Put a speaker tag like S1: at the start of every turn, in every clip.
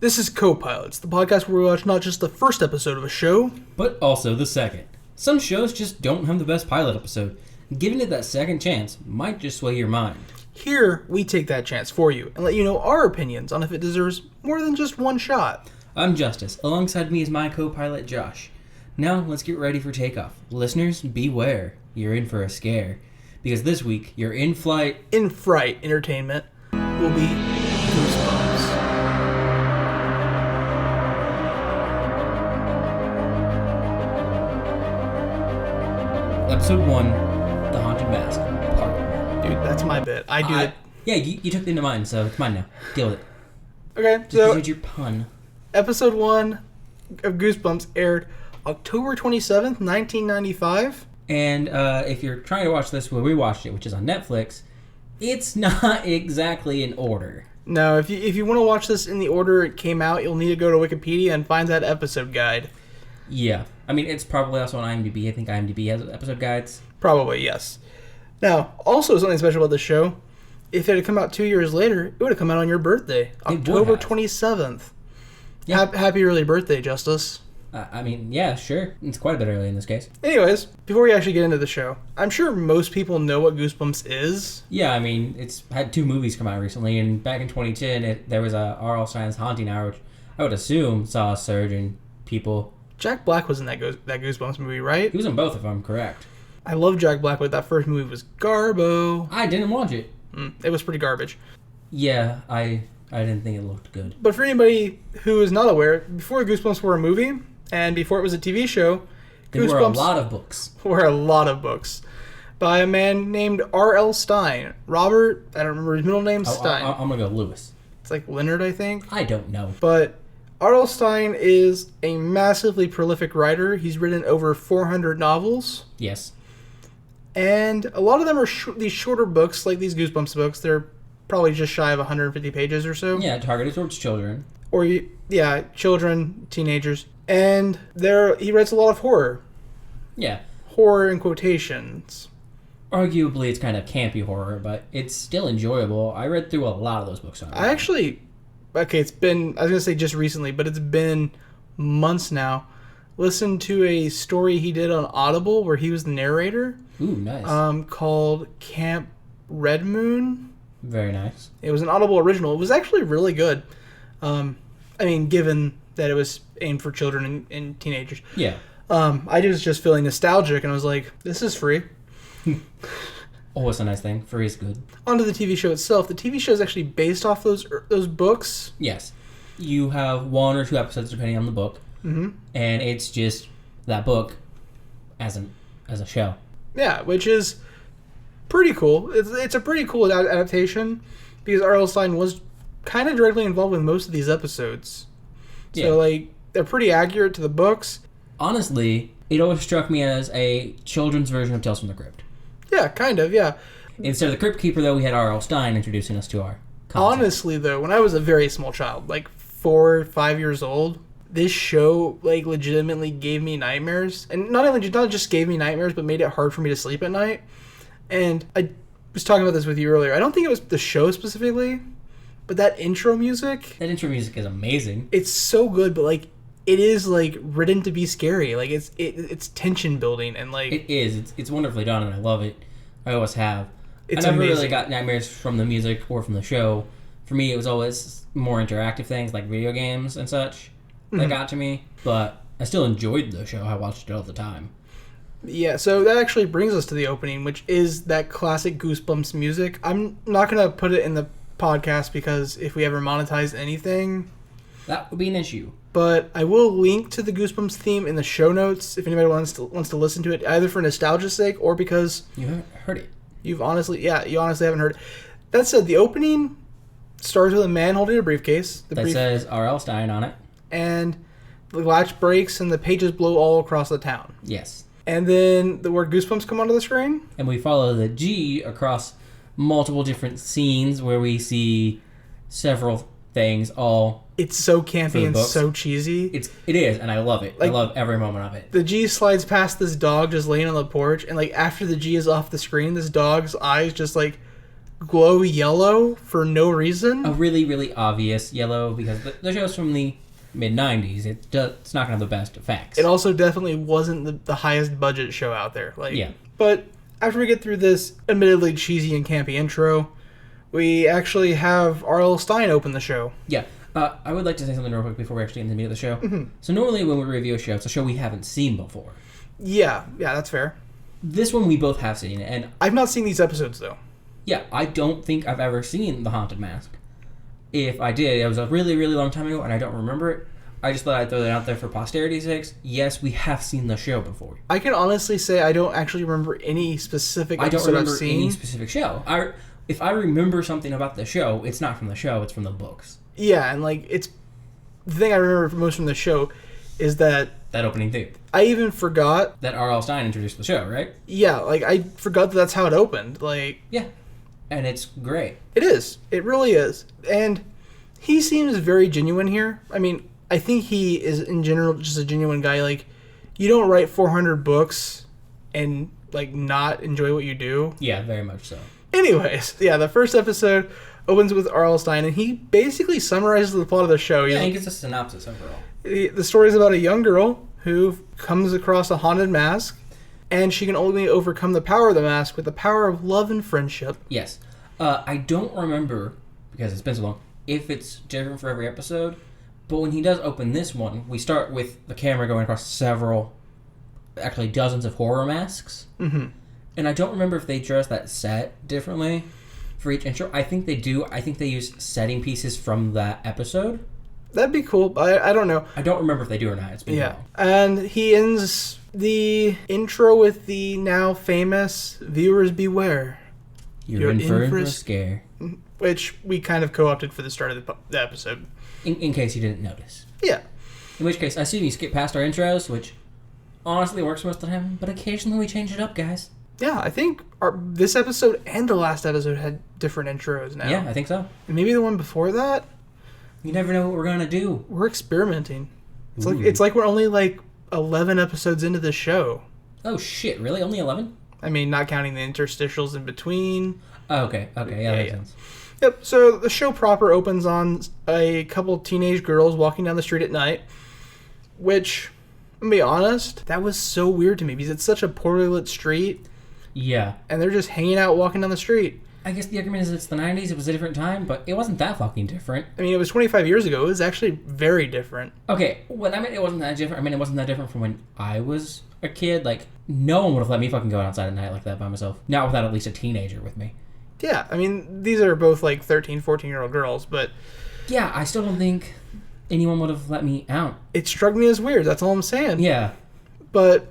S1: This is Copilots, the podcast where we watch not just the first episode of a show,
S2: but also the second. Some shows just don't have the best pilot episode. Giving it that second chance might just sway your mind.
S1: Here, we take that chance for you and let you know our opinions on if it deserves more than just one shot.
S2: I'm Justice. Alongside me is my co-pilot, Josh. Now, let's get ready for takeoff. Listeners, beware. You're in for a scare. Because this week, your in-fright
S1: entertainment will be Goosebumps.
S2: Episode 1, The Haunted Mask, Part 1.
S1: Dude, that's my bit. I do it.
S2: Yeah, you took it into mine, so it's mine now. Deal with it.
S1: Okay,
S2: so... Just your pun.
S1: Episode 1 of Goosebumps aired October 27th, 1995.
S2: And if you're trying to watch this where we watched it, which is on Netflix, it's not exactly in order.
S1: No, if you want to watch this in the order it came out, you'll need to go to Wikipedia and find that episode guide.
S2: Yeah. I mean, it's probably also on IMDb. I think IMDb has episode guides.
S1: Probably, yes. Now, also something special about the show, if it had come out 2 years later, it would have come out on your birthday, October 27th. Yeah. Happy early birthday, Justice.
S2: I mean, yeah, sure. It's quite a bit early in this case.
S1: Anyways, before we actually get into the show, I'm sure most people know what Goosebumps is.
S2: Yeah, I mean, it's had 2 movies come out recently, and back in 2010, there was a R.L. Stine's Haunting Hour, which I would assume saw a surge in people.
S1: Jack Black was in that Goosebumps movie, right?
S2: He was in both, if I'm correct.
S1: I love Jack Black, but that first movie was garbo.
S2: I didn't watch it.
S1: It was pretty garbage.
S2: Yeah, I didn't think it looked good.
S1: But for anybody who is not aware, before Goosebumps were a movie, and before it was a TV show,
S2: there were a lot of books.
S1: Were a lot of books by a man named R.L. Stine. Robert, I don't remember his middle name, Stine.
S2: I'm going to go Lewis.
S1: It's like Leonard, I think.
S2: I don't know.
S1: But R.L. Stine is a massively prolific writer. He's written over 400 novels.
S2: Yes.
S1: And a lot of them are these shorter books, like these Goosebumps books. They're probably just shy of 150 pages or so.
S2: Yeah, targeted towards children.
S1: Or, yeah, children, teenagers. And he writes a lot of horror.
S2: Yeah.
S1: Horror in quotations.
S2: Arguably, it's kind of campy horror, but it's still enjoyable. I read through a lot of those books.
S1: It's been, I was going to say just recently, but it's been months now. Listened to a story he did on Audible where he was the narrator.
S2: Ooh, nice.
S1: Called Camp Red Moon.
S2: Very nice.
S1: It was an Audible original. It was actually really good. Given that it was aimed for children and teenagers.
S2: Yeah.
S1: I was just feeling nostalgic, and I was like, this is free.
S2: Always a nice thing. Free is good.
S1: On to the TV show itself. The TV show is actually based off those books.
S2: Yes. You have 1 or 2 episodes depending on the book.
S1: Mm-hmm.
S2: And it's just that book as a show.
S1: Yeah, which is pretty cool. It's a pretty cool adaptation because R.L. Stine was kind of directly involved with most of these episodes. So, they're pretty accurate to the books.
S2: Honestly, it always struck me as a children's version of Tales from the Crypt.
S1: Yeah, kind of, yeah.
S2: Instead of the Crypt Keeper, though, we had R.L. Stine introducing us to our content.
S1: Honestly, though, when I was a very small child, like 4 or 5 years old, this show, legitimately gave me nightmares. And not just gave me nightmares, but made it hard for me to sleep at night. And I was talking about this with you earlier. I don't think it was the show specifically, but that intro music...
S2: That intro music is amazing.
S1: It's so good, but, it is, written to be scary. It's tension building, and,
S2: It is. It's wonderfully done, and I love it. I always have.
S1: It's
S2: I never
S1: amazing.
S2: really got nightmares from the music or from the show. For me, it was always more interactive things, like video games and such, that got to me. But I still enjoyed the show. I watched it all the time.
S1: Yeah, so that actually brings us to the opening, which is that classic Goosebumps music. I'm not going to put it in the podcast because if we ever monetize anything...
S2: That would be an issue.
S1: But I will link to the Goosebumps theme in the show notes if anybody wants to listen to it, either for nostalgia's sake or because...
S2: You haven't heard it.
S1: You honestly haven't heard it. That said, the opening starts with a man holding a briefcase.
S2: Says R.L. Stine on it.
S1: And the latch breaks and the pages blow all across the town.
S2: Yes.
S1: And then the word Goosebumps come onto the screen.
S2: And we follow the G across multiple different scenes where we see several things all...
S1: It's so campy and so cheesy.
S2: It is, and I love it. I love every moment of it.
S1: The G slides past this dog just laying on the porch, and after the G is off the screen, this dog's eyes just glow yellow for no reason.
S2: A really, really obvious yellow, because the show's from the mid-90s. It's not going to have the best effects.
S1: It also definitely wasn't the highest budget show out there.
S2: Yeah.
S1: But after we get through this admittedly cheesy and campy intro, we actually have R.L. Stine open the show.
S2: Yeah. I would like to say something real quick before we actually get into the meat of the show. Mm-hmm. So normally when we review a show, it's a show we haven't seen before.
S1: Yeah, that's fair.
S2: This one we both have seen, and
S1: I've not seen these episodes, though.
S2: Yeah, I don't think I've ever seen The Haunted Mask. If I did, it was a really, really long time ago, and I don't remember it. I just thought I'd throw that out there for posterity's sake. Yes, we have seen the show before.
S1: I can honestly say I don't actually remember any specific episode I've seen.
S2: I don't remember any specific show. If I remember something about the show, it's not from the show, it's from the books.
S1: Yeah, and it's... The thing I remember most from the show is that
S2: opening theme.
S1: I even forgot...
S2: That R.L. Stine introduced the show, right?
S1: Yeah, I forgot that's how it opened.
S2: Yeah. And it's great.
S1: It is. It really is. And he seems very genuine here. I mean, I think he is, in general, just a genuine guy. You don't write 400 books and, not enjoy what you do.
S2: Yeah, very much so.
S1: Anyways, yeah, the first episode opens with R.L. Stine, and he basically summarizes the plot of the show.
S2: Yeah, he gives a synopsis overall.
S1: The story is about a young girl who comes across a haunted mask, and she can only overcome the power of the mask with the power of love and friendship.
S2: Yes. I don't remember, because it's been so long, if it's different for every episode, but when he does open this one, we start with the camera going across several, actually dozens of horror masks.
S1: Mm-hmm.
S2: And I don't remember if they dress that set differently for each intro. I think they do. I think they use setting pieces from that episode.
S1: That'd be cool, but I don't know.
S2: I don't remember if they do or not. It's been long.
S1: And he ends the intro with the now famous "Viewers beware."
S2: You're in for a scare.
S1: Which we kind of co-opted for the start of the episode.
S2: In case you didn't notice.
S1: Yeah.
S2: In which case, I assume you skip past our intros, which honestly works most of the time, but occasionally we change it up, guys.
S1: Yeah, I think this episode and the last episode had different intros now.
S2: Yeah, I think so.
S1: And maybe the one before that?
S2: You never know what we're going to do.
S1: We're experimenting. It's like we're only 11 episodes into the show.
S2: Oh, shit, really? Only 11?
S1: I mean, not counting the interstitials in between.
S2: Oh, okay, yeah, that makes sense.
S1: Yep, so the show proper opens on a couple teenage girls walking down the street at night, which, to be honest, that was so weird to me because it's such a poorly lit street.
S2: Yeah.
S1: And they're just hanging out walking down the street.
S2: I guess the argument is it's the 90s, it was a different time, but it wasn't that fucking different.
S1: I mean, it was 25 years ago. It was actually very different.
S2: Okay, when I mean it wasn't that different, I mean it wasn't that different from when I was a kid. No one would have let me fucking go outside at night like that by myself. Not without at least a teenager with me.
S1: Yeah, I mean, these are both 13, 14-year-old girls, but...
S2: Yeah, I still don't think anyone would have let me out.
S1: It struck me as weird, that's all I'm saying.
S2: Yeah.
S1: But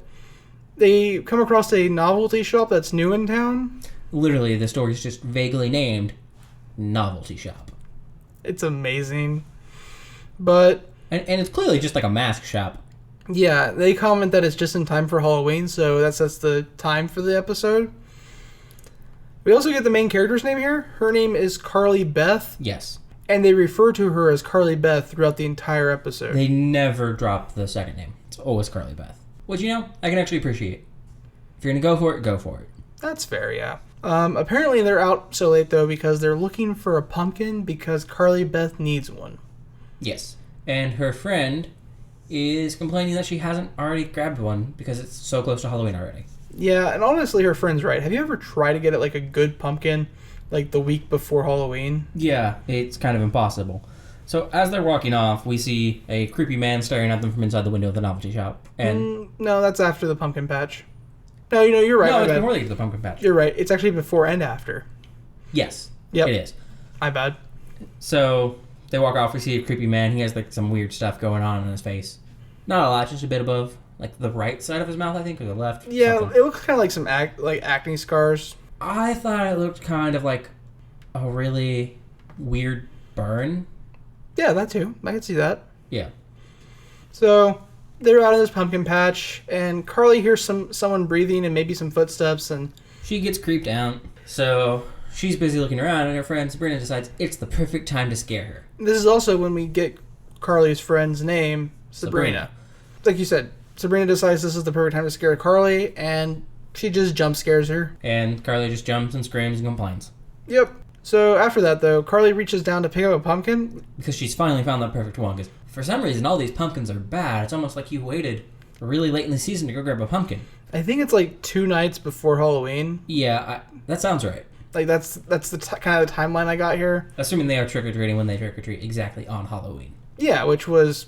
S1: they come across a novelty shop that's new in town.
S2: Literally, the store is just vaguely named Novelty Shop.
S1: It's amazing. But...
S2: And it's clearly just a mask shop.
S1: Yeah, they comment that it's just in time for Halloween, so that sets the time for the episode. We also get the main character's name here. Her name is Carly Beth.
S2: Yes.
S1: And they refer to her as Carly Beth throughout the entire episode.
S2: They never drop the second name. It's always Carly Beth. Which, I can actually appreciate. If you're going to go for it, go for it.
S1: That's fair, yeah. Apparently they're out so late, though, because they're looking for a pumpkin because Carly Beth needs one.
S2: Yes. And her friend is complaining that she hasn't already grabbed one because it's so close to Halloween already.
S1: Yeah, and honestly, her friend's right. Have you ever tried to get it a good pumpkin, the week before Halloween?
S2: Yeah, it's kind of impossible. So as they're walking off, we see a creepy man staring at them from inside the window of the novelty shop. And
S1: no, that's after the pumpkin patch. No, you're right.
S2: No, it's before they get to the pumpkin patch.
S1: You're right. It's actually before and after.
S2: Yes.
S1: Yep.
S2: It is.
S1: My bad.
S2: So they walk off. We see a creepy man. He has some weird stuff going on in his face. Not a lot, just a bit above the right side of his mouth, I think, or the left.
S1: Yeah,
S2: something.
S1: It looks kind of like some acne scars.
S2: I thought it looked kind of like a really weird burn.
S1: Yeah, that too. I can see that.
S2: Yeah.
S1: So they're out in this pumpkin patch, and Carly hears someone breathing and maybe some footsteps, and
S2: she gets creeped out. So she's busy looking around, and her friend Sabrina decides it's the perfect time to scare her.
S1: This is also when we get Carly's friend's name, Sabrina. Like you said, Sabrina decides this is the perfect time to scare Carly, and she just jump scares her.
S2: And Carly just jumps and screams and complains.
S1: Yep. So after that, though, Carly reaches down to pick up a pumpkin.
S2: Because she's finally found that perfect one. Because for some reason, all these pumpkins are bad. It's almost like you waited really late in the season to go grab a pumpkin.
S1: I think it's like 2 nights before Halloween.
S2: Yeah, that sounds right.
S1: Like, that's the kind of the timeline I got here.
S2: Assuming they are trick-or-treating when they trick-or-treat exactly on Halloween.
S1: Yeah, which was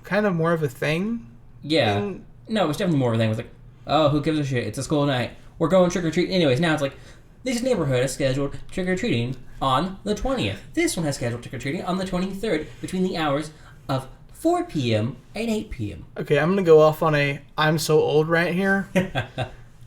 S1: kind of more of a thing.
S2: Yeah. No, it was definitely more of a thing. It was like, oh, who gives a shit? It's a school night. We're going trick-or-treating. Anyways, now it's like, this neighborhood has scheduled trick-or-treating on the 20th. This one has scheduled trick-or-treating on the 23rd between the hours of 4 p.m. and 8 p.m.
S1: Okay, I'm going to go off on a I'm so old rant here.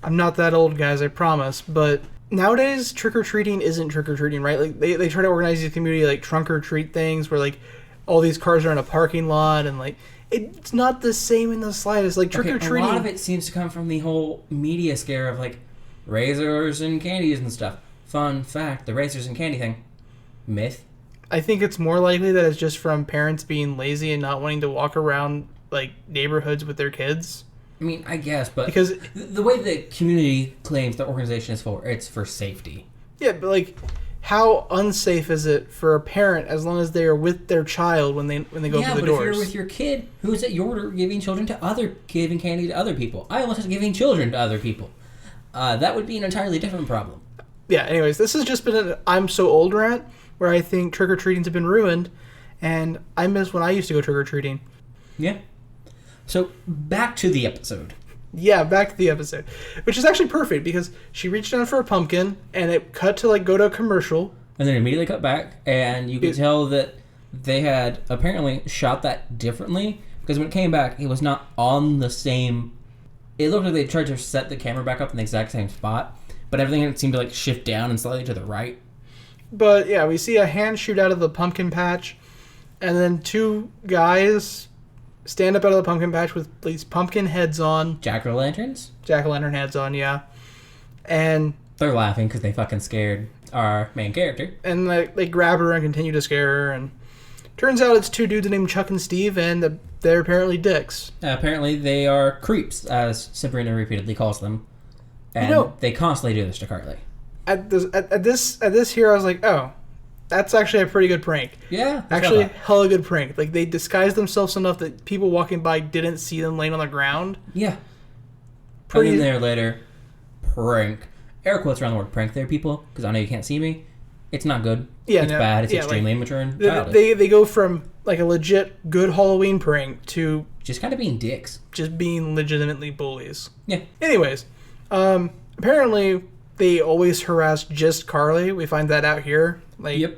S1: I'm not that old, guys, I promise. But nowadays, trick-or-treating isn't trick-or-treating, right? Like, they try to organize these community, like, trunk-or-treat things where, like, all these cars are in a parking lot and, like, it's not the same in the slightest. Like, trick-or-treating...
S2: A lot of it seems to come from the whole media scare of, like, razors and candies and stuff. Fun fact, the razors and candy thing. Myth.
S1: I think it's more likely that it's just from parents being lazy and not wanting to walk around, like, neighborhoods with their kids.
S2: I mean, I guess, but...
S1: Because...
S2: The way the community claims the organization is for, it's for safety.
S1: Yeah, but, like... How unsafe is it for a parent as long as they are with their child when they go through the doors?
S2: Yeah, but if you're with your kid, who's at your order giving candy to other people? I almost said giving children to other people. That would be an entirely different problem.
S1: Yeah, anyways, this has just been an I'm so old rant where I think trick-or-treatings have been ruined, and I miss when I used to go trick-or-treating.
S2: Yeah. So, back to the episode.
S1: Yeah, back to the episode. Which is actually perfect because she reached down for a pumpkin and it cut to like go to a commercial.
S2: And then immediately cut back and you could tell that they had apparently shot that differently because when it came back, it was not on the same... It looked like they tried to set the camera back up in the exact same spot, but everything seemed to like shift down and slightly to the right.
S1: But yeah, we see a hand shoot out of the pumpkin patch and then 2 guys... stand up out of the pumpkin patch with these pumpkin heads on.
S2: Jack-o'-lanterns?
S1: Jack-o'-lantern heads on, yeah. And...
S2: They're laughing because they fucking scared our main character.
S1: And they grab her and continue to scare her. And turns out it's 2 dudes named Chuck and Steve, and they're apparently dicks.
S2: Apparently they are creeps, as Sabrina repeatedly calls them. And they constantly do this to Carly.
S1: At this here, I was like, oh... That's actually a pretty good prank.
S2: Yeah.
S1: Actually, hella good prank. Like, they disguised themselves enough that people walking by didn't see them laying on the ground.
S2: Yeah. Put in there later, prank. Air quotes around the word prank there, people, because I know you can't see me. It's not good.
S1: Yeah,
S2: it's bad. It's extremely immature and childish.
S1: They go from, like, a legit good Halloween prank to...
S2: just kind of being dicks.
S1: Just being legitimately bullies.
S2: Yeah.
S1: Anyways, apparently... They always harass just Carly. We find that out here. Like,
S2: yep.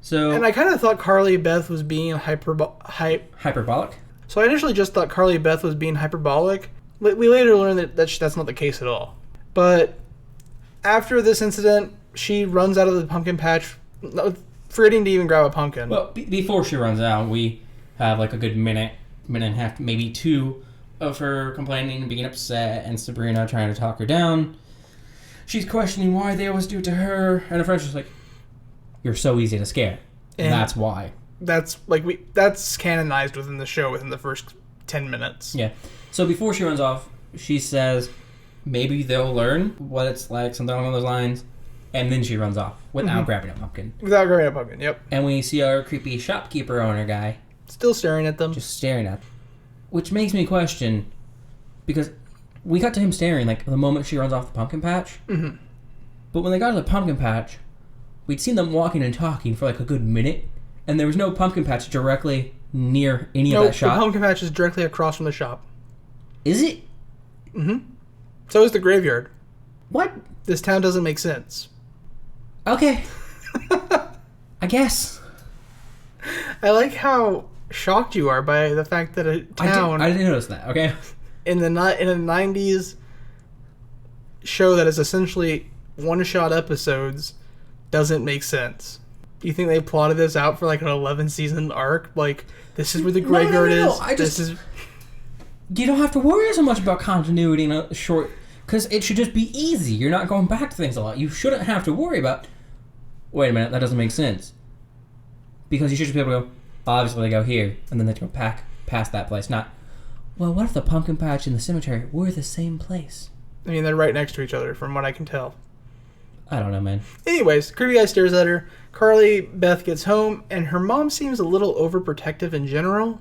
S2: So,
S1: and I kind of thought Carly Beth was being
S2: hyperbolic.
S1: So I initially just thought Carly Beth was being hyperbolic. We later learned that that's not the case at all. But after this incident, she runs out of the pumpkin patch, forgetting to even grab a pumpkin.
S2: Well, before she runs out, we have like a good minute and a half, maybe 2, of her complaining and being upset, and Sabrina trying to talk her down. She's questioning why they always do it to her, and her friend's just like, "You're so easy to scare, and that's why." That's
S1: canonized within the show within the first 10 minutes.
S2: Yeah. So before she runs off, she says, "Maybe they'll learn what it's like," something along those lines, and then she runs off without grabbing a pumpkin.
S1: Without grabbing a pumpkin, yep.
S2: And we see our creepy shopkeeper owner guy
S1: still staring at them,
S2: just staring at them, which makes me question because. We got to him staring, like, the moment she runs off the pumpkin patch.
S1: Mm-hmm.
S2: But when they got to the pumpkin patch, we'd seen them walking and talking for, like, a good minute. And there was no pumpkin patch directly near any of that shop.
S1: The pumpkin patch is directly across from the shop.
S2: Is it?
S1: Mm-hmm. So is the graveyard.
S2: What?
S1: This town doesn't make sense.
S2: Okay. I guess.
S1: I like how shocked you are by the fact that a town...
S2: I didn't notice that, okay?
S1: In a 90s show that is essentially one-shot episodes doesn't make sense. Do you think they plotted this out for like an 11-season arc? Like, this is where the graveyard is.
S2: You don't have to worry so much about continuity in a short... Because it should just be easy. You're not going back to things a lot. You shouldn't have to worry about... Wait a minute, that doesn't make sense. Because you should just be able to go, obviously they go here, and then they go past that place, not... Well, what if the pumpkin patch and the cemetery were the same place?
S1: I mean, they're right next to each other, from what I can tell.
S2: I don't know, man.
S1: Anyways, creepy guy stares at her. Carly Beth gets home, and her mom seems a little overprotective in general.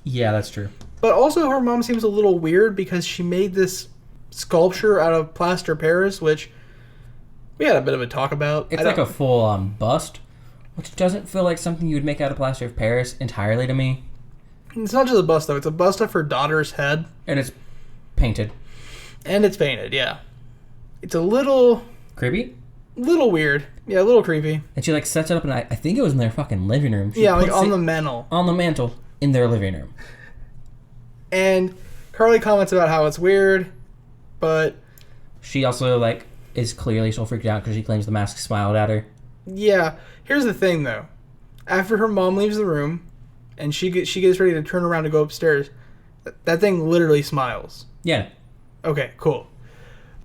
S2: Yeah, that's true.
S1: But also her mom seems a little weird because she made this sculpture out of plaster Paris, which we had a bit of a talk about.
S2: It's like a full bust, which doesn't feel like something you would make out of plaster of Paris entirely to me.
S1: It's not just a bust, though. It's a bust of her daughter's head.
S2: And it's painted.
S1: And it's painted, yeah. It's a little...
S2: Creepy?
S1: Little weird. Yeah, a little creepy.
S2: And she, like, sets it up, and I think it was in their fucking living room. She
S1: yeah, like
S2: puts
S1: on
S2: it
S1: the mantle.
S2: On the mantle in their living room.
S1: And Carly comments about how it's weird, but...
S2: She also, like, is clearly so freaked out because she claims the mask smiled at her.
S1: Yeah. Here's the thing, though. After her mom leaves the room, and she gets ready to turn around to go upstairs, that thing literally smiles.
S2: Yeah.
S1: Okay, cool.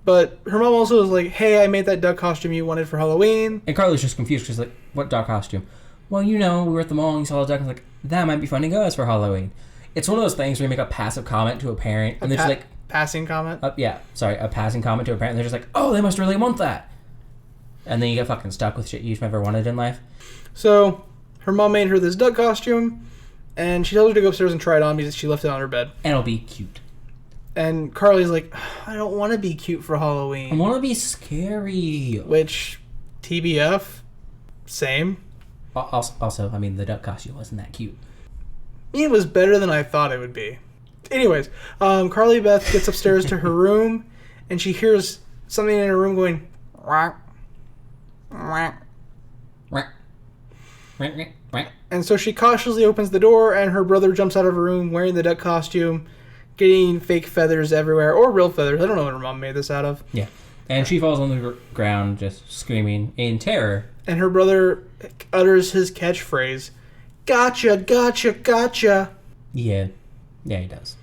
S1: But her mom also was like, hey, I made that duck costume you wanted for Halloween.
S2: And Carly's just confused. She's like, what duck costume? Well, we were at the mall and you saw a duck. And I was like, that might be fun to go as for Halloween. It's one of those things where you make a passive comment to a parent. And they're just like...
S1: Passing comment?
S2: A passing comment to a parent. And they're just like, oh, they must really want that. And then you get fucking stuck with shit you've never wanted in life.
S1: So, her mom made her this duck costume. And she tells her to go upstairs and try it on because she left it on her bed.
S2: And it'll be cute.
S1: And Carly's like, I don't want to be cute for Halloween.
S2: I want to be scary.
S1: Which, TBF, same.
S2: Also, I mean, the duck costume wasn't that cute.
S1: It was better than I thought it would be. Anyways, Carly Beth gets upstairs to her room, and she hears something in her room going, whack, whack. And so she cautiously opens the door, and her brother jumps out of her room wearing the duck costume, getting fake feathers everywhere, or real feathers. I don't know what her mom made this out of.
S2: Yeah. And she falls on the ground just screaming in terror.
S1: And her brother utters his catchphrase, gotcha, gotcha, gotcha.
S2: Yeah. Yeah, he does.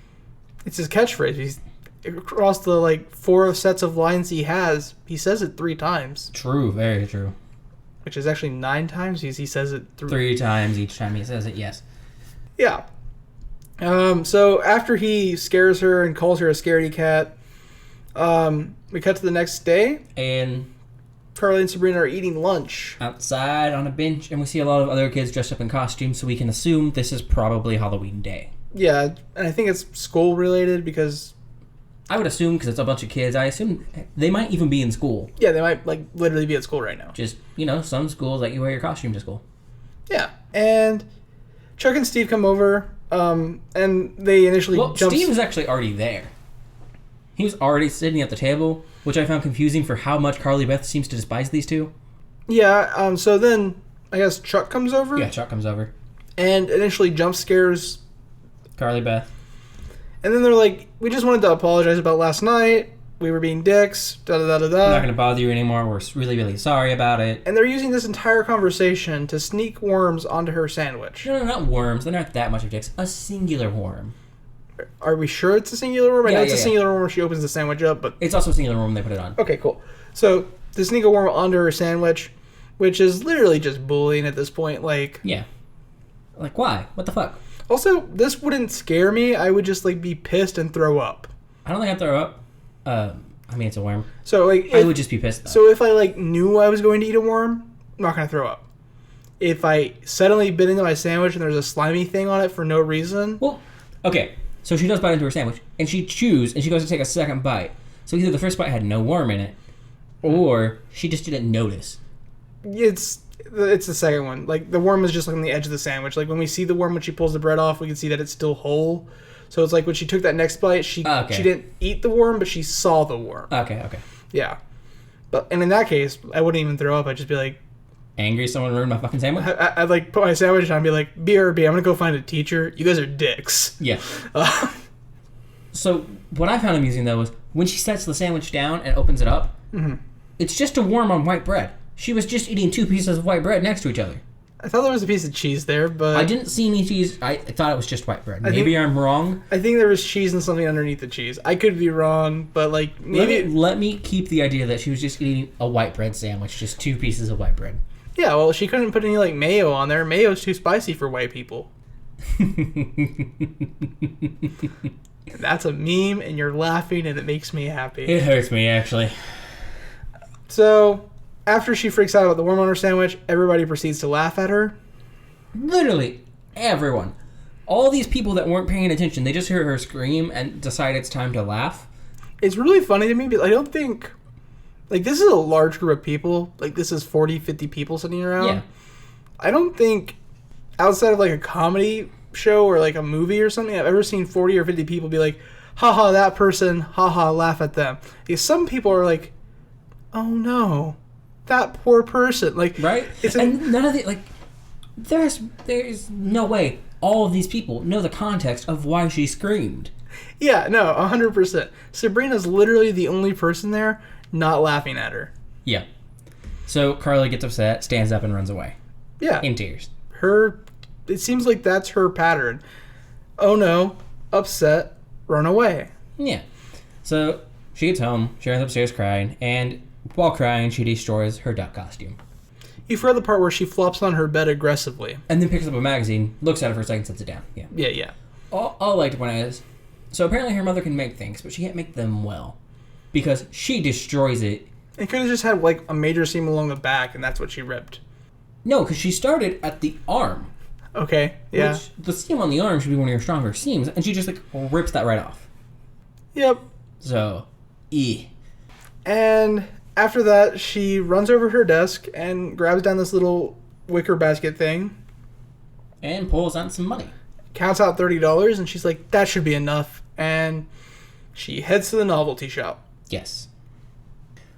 S1: It's his catchphrase. He's across the 4 sets of lines he has, he says it 3 times.
S2: True, very true.
S1: Which is actually 9 times. He says it
S2: 3 times each time he says it, yes.
S1: Yeah. So after he scares her and calls her a scaredy cat, we cut to the next day.
S2: And
S1: Carly and Sabrina are eating lunch.
S2: Outside on a bench, and we see a lot of other kids dressed up in costumes, so we can assume this is probably Halloween Day.
S1: Yeah, and I think it's school related because...
S2: I would assume, because it's a bunch of kids, I assume they might even be in school.
S1: Yeah, they might literally be at school right now.
S2: Just, some schools let you wear your costume to school.
S1: Yeah, and Chuck and Steve come over, and they initially jump...
S2: Steve was actually already there. He was already sitting at the table, which I found confusing for how much Carly Beth seems to despise these two.
S1: Yeah, so then, I guess Chuck comes over?
S2: Yeah, Chuck comes over.
S1: And initially jump scares...
S2: Carly Beth.
S1: And then they're like, we just wanted to apologize about last night. We were being dicks. Da-da-da-da-da.
S2: We're not going to bother you anymore. We're really, really sorry about it.
S1: And they're using this entire conversation to sneak worms onto her sandwich.
S2: No, not worms. They're not that much of dicks. A singular worm.
S1: Are we sure it's a singular worm? I know it's a singular worm where she opens the sandwich up, but...
S2: It's also a singular worm they put it on.
S1: Okay, cool. So, to sneak a worm onto her sandwich, which is literally just bullying at this point,
S2: Yeah. Why? What the fuck?
S1: Also, this wouldn't scare me. I would just, be pissed and throw up.
S2: I don't think I'd throw up. I mean, it's a worm.
S1: So,
S2: I would just be pissed, though.
S1: So, if I, knew I was going to eat a worm, I'm not going to throw up. If I suddenly bit into my sandwich and there's a slimy thing on it for no reason...
S2: Well, okay. So she does bite into her sandwich, and she chews, and she goes to take a second bite. So either the first bite had no worm in it, or she just didn't notice.
S1: It's the second one. The worm is just on the edge of the sandwich. When we see the worm when she pulls the bread off, we can see that it's still whole. So it's when she took that next bite, she didn't eat the worm, but she saw the worm.
S2: Okay.
S1: Yeah. And in that case, I wouldn't even throw up. I'd just be
S2: angry someone ruined my fucking sandwich?
S1: I'd put my sandwich down and be like, BRB, I'm going to go find a teacher. You guys are dicks.
S2: Yeah. So what I found amusing, though, was when she sets the sandwich down and opens it up, it's just a worm on white bread. She was just eating 2 pieces of white bread next to each other.
S1: I thought there was a piece of cheese there, but...
S2: I didn't see any cheese. I thought it was just white bread. Maybe I'm wrong.
S1: I think there was cheese and something underneath the cheese. I could be wrong, but maybe...
S2: Let me keep the idea that she was just eating a white bread sandwich, just 2 pieces of white bread.
S1: Yeah, well, she couldn't put any mayo on there. Mayo's too spicy for white people. That's a meme, and you're laughing, and it makes me happy.
S2: It hurts me, actually.
S1: So, After she freaks out about the worm on her sandwich, everybody proceeds to laugh at her.
S2: Literally everyone. All these people that weren't paying attention, they just hear her scream and decide it's time to laugh.
S1: It's really funny to me, but I don't think... Like, this is a large group of people. Like, this is 40, 50 people sitting around.
S2: Yeah.
S1: I don't think, outside of, like, a comedy show or, like, a movie or something, I've ever seen 40 or 50 people be like, haha, that person, haha, laugh at them. Because some people are like, oh, no, that poor person. Like,
S2: right? And none of the, like, there's no way all of these people know the context of why she screamed.
S1: Yeah, no, 100%. Sabrina's literally the only person there not laughing at her.
S2: Yeah. So Carly gets upset, stands up, and runs away.
S1: Yeah.
S2: In tears.
S1: It seems like that's her pattern. Oh no, upset, run away.
S2: Yeah. So she gets home, she runs upstairs crying, and while crying, she destroys her duck costume.
S1: You forgot the part where she flops on her bed aggressively.
S2: And then picks up a magazine, looks at it for a second, sets it down. Yeah.
S1: Yeah.
S2: All I like to point out is, so apparently her mother can make things, but she can't make them well. Because she destroys it.
S1: It could have just had, like, a major seam along the back, and that's what she ripped.
S2: No, because she started at the arm.
S1: Okay, yeah.
S2: Which, the seam on the arm should be one of your stronger seams, and she just, like, rips that right off.
S1: Yep.
S2: So,
S1: And after that, she runs over her desk and grabs down this little wicker basket thing.
S2: And pulls out some money.
S1: Counts out $30, and she's like, that should be enough. And she heads to the novelty shop.
S2: Yes.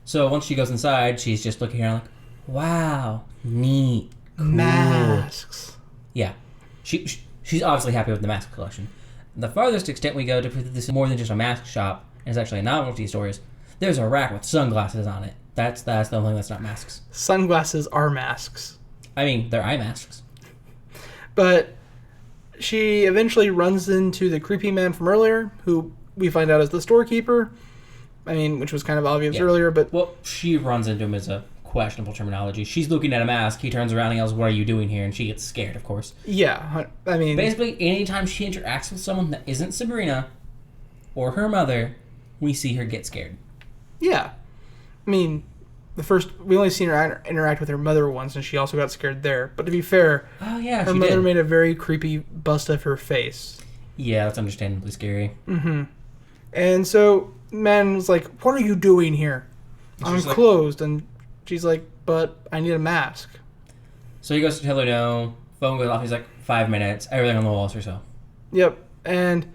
S2: So once she goes inside, she's just looking around like, wow, neat, cool.
S1: Masks.
S2: Yeah. She's obviously happy with the mask collection. The farthest extent we go to prove that this is more than just a mask shop, and it's actually a novelty store, is there's a rack with sunglasses on it. That's the only thing that's not masks.
S1: Sunglasses are masks.
S2: I mean, they're eye masks.
S1: But she eventually runs into the creepy man from earlier, who we find out is the storekeeper. I mean, which was kind of obvious earlier, but...
S2: Well, she runs into him as a questionable terminology. She's looking at a mask, he turns around and yells, what are you doing here? And she gets scared, of course.
S1: Yeah, I mean...
S2: Basically, anytime she interacts with someone that isn't Sabrina or her mother, we see her get scared.
S1: Yeah. I mean, we only seen her interact with her mother once, and she also got scared there. But to be fair, her mother made a very creepy bust of her face.
S2: Yeah, that's understandably scary.
S1: Mm-hmm. And so, man was like, what are you doing here? I'm closed. And she's like, but I need a mask.
S2: So he goes to tell her no. Phone goes off. He's like, 5 minutes. Everything on the wall is for sale.
S1: Yep. And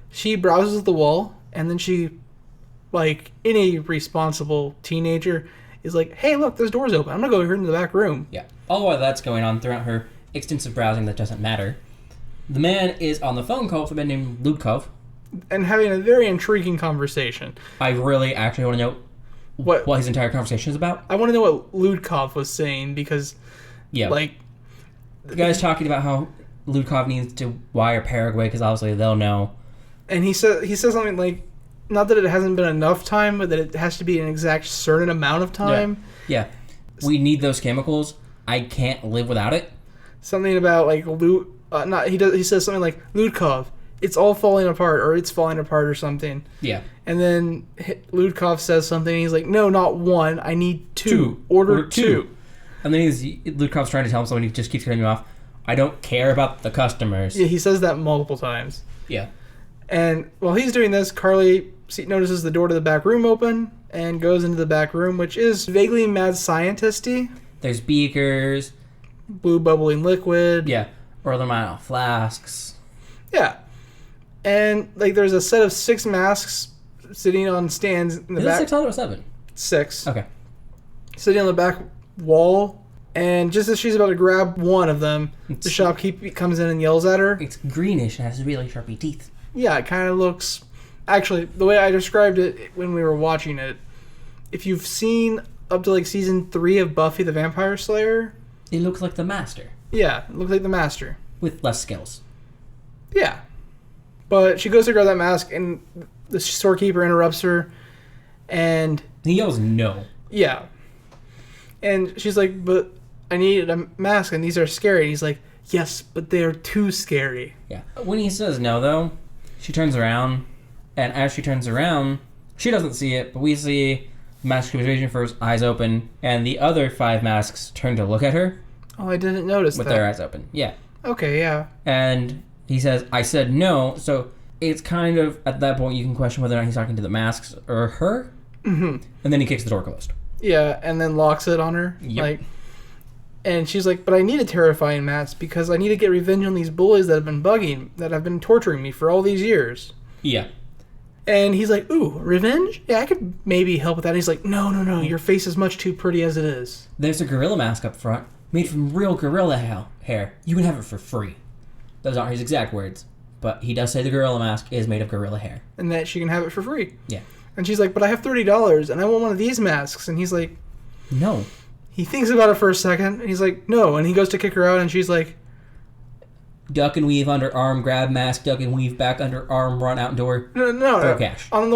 S1: she browses the wall, and then she, like any responsible teenager, is like, hey, look, this door's open. I'm going to go here into the back room.
S2: Yeah. All while that's going on throughout her extensive browsing that doesn't matter, the man is on the phone call with a man named Ludkov.
S1: And having a very intriguing conversation.
S2: I really actually want to know what his entire conversation is about.
S1: I want to know what Ludkov was saying, because, the
S2: guy's talking about how Ludkov needs to wire Paraguay, because obviously they'll know.
S1: And he says something like, not that it hasn't been enough time, but that it has to be an exact certain amount of time.
S2: Yeah. We need those chemicals. I can't live without it.
S1: Something about, like, he says something like, Ludkov, it's all falling apart, or it's falling apart, or something.
S2: Yeah.
S1: And then Ludkov says something, and he's like, no, not one, I need two. Order two.
S2: And then Ludkov's trying to tell him something, he just keeps cutting him off. I don't care about the customers.
S1: Yeah, he says that multiple times.
S2: Yeah.
S1: And while he's doing this, Carly notices the door to the back room open, and goes into the back room, which is vaguely mad scientist-y.
S2: There's beakers.
S1: Blue bubbling liquid.
S2: Yeah. Orthomanal flasks.
S1: Yeah. And, like, there's a set of 6 masks sitting on stands in the back.
S2: Is it 6 or 7?
S1: 6.
S2: Okay.
S1: Sitting on the back wall, and just as she's about to grab one of them, the shopkeeper comes in and yells at her.
S2: It's greenish and has really sharpy teeth.
S1: Yeah, it kind of looks... Actually, the way I described it when we were watching it, if you've seen up to, like, season 3 of Buffy the Vampire Slayer...
S2: It looks like the Master.
S1: Yeah, it looks like the Master.
S2: With less skills.
S1: Yeah. But she goes to grab that mask, and the storekeeper interrupts her, and...
S2: He yells no.
S1: Yeah. And she's like, but I need a mask, and these are scary. And he's like, yes, but they are too scary.
S2: Yeah. When he says no, though, she turns around, and as she turns around, she doesn't see it, but we see Mask of Evasion first, eyes open, and the other 5 masks turn to look at her.
S1: Oh, I didn't notice
S2: with
S1: that.
S2: their eyes open. Yeah.
S1: Okay, yeah.
S2: And he says, I said no. So it's kind of, at that point, you can question whether or not he's talking to the masks or her.
S1: Mm-hmm.
S2: And then he kicks the door closed.
S1: Yeah, and then locks it on her.
S2: Yep.
S1: And she's like, but I need a terrifying mask because I need to get revenge on these bullies that have been torturing me for all these years.
S2: Yeah.
S1: And he's like, ooh, revenge? Yeah, I could maybe help with that. And he's like, no, your face is much too pretty as it is.
S2: There's a gorilla mask up front, made from real gorilla hair. You can have it for free. Those aren't his exact words, but he does say the gorilla mask is made of gorilla hair.
S1: And that she can have it for free.
S2: Yeah.
S1: And she's like, but I have $30 and I want one of these masks. And he's like,
S2: no.
S1: He thinks about it for a second and he's like, no. And he goes to kick her out and she's like,
S2: duck and weave under arm, grab mask, duck and weave back under arm, run out door.
S1: No.
S2: Throw cash.
S1: On the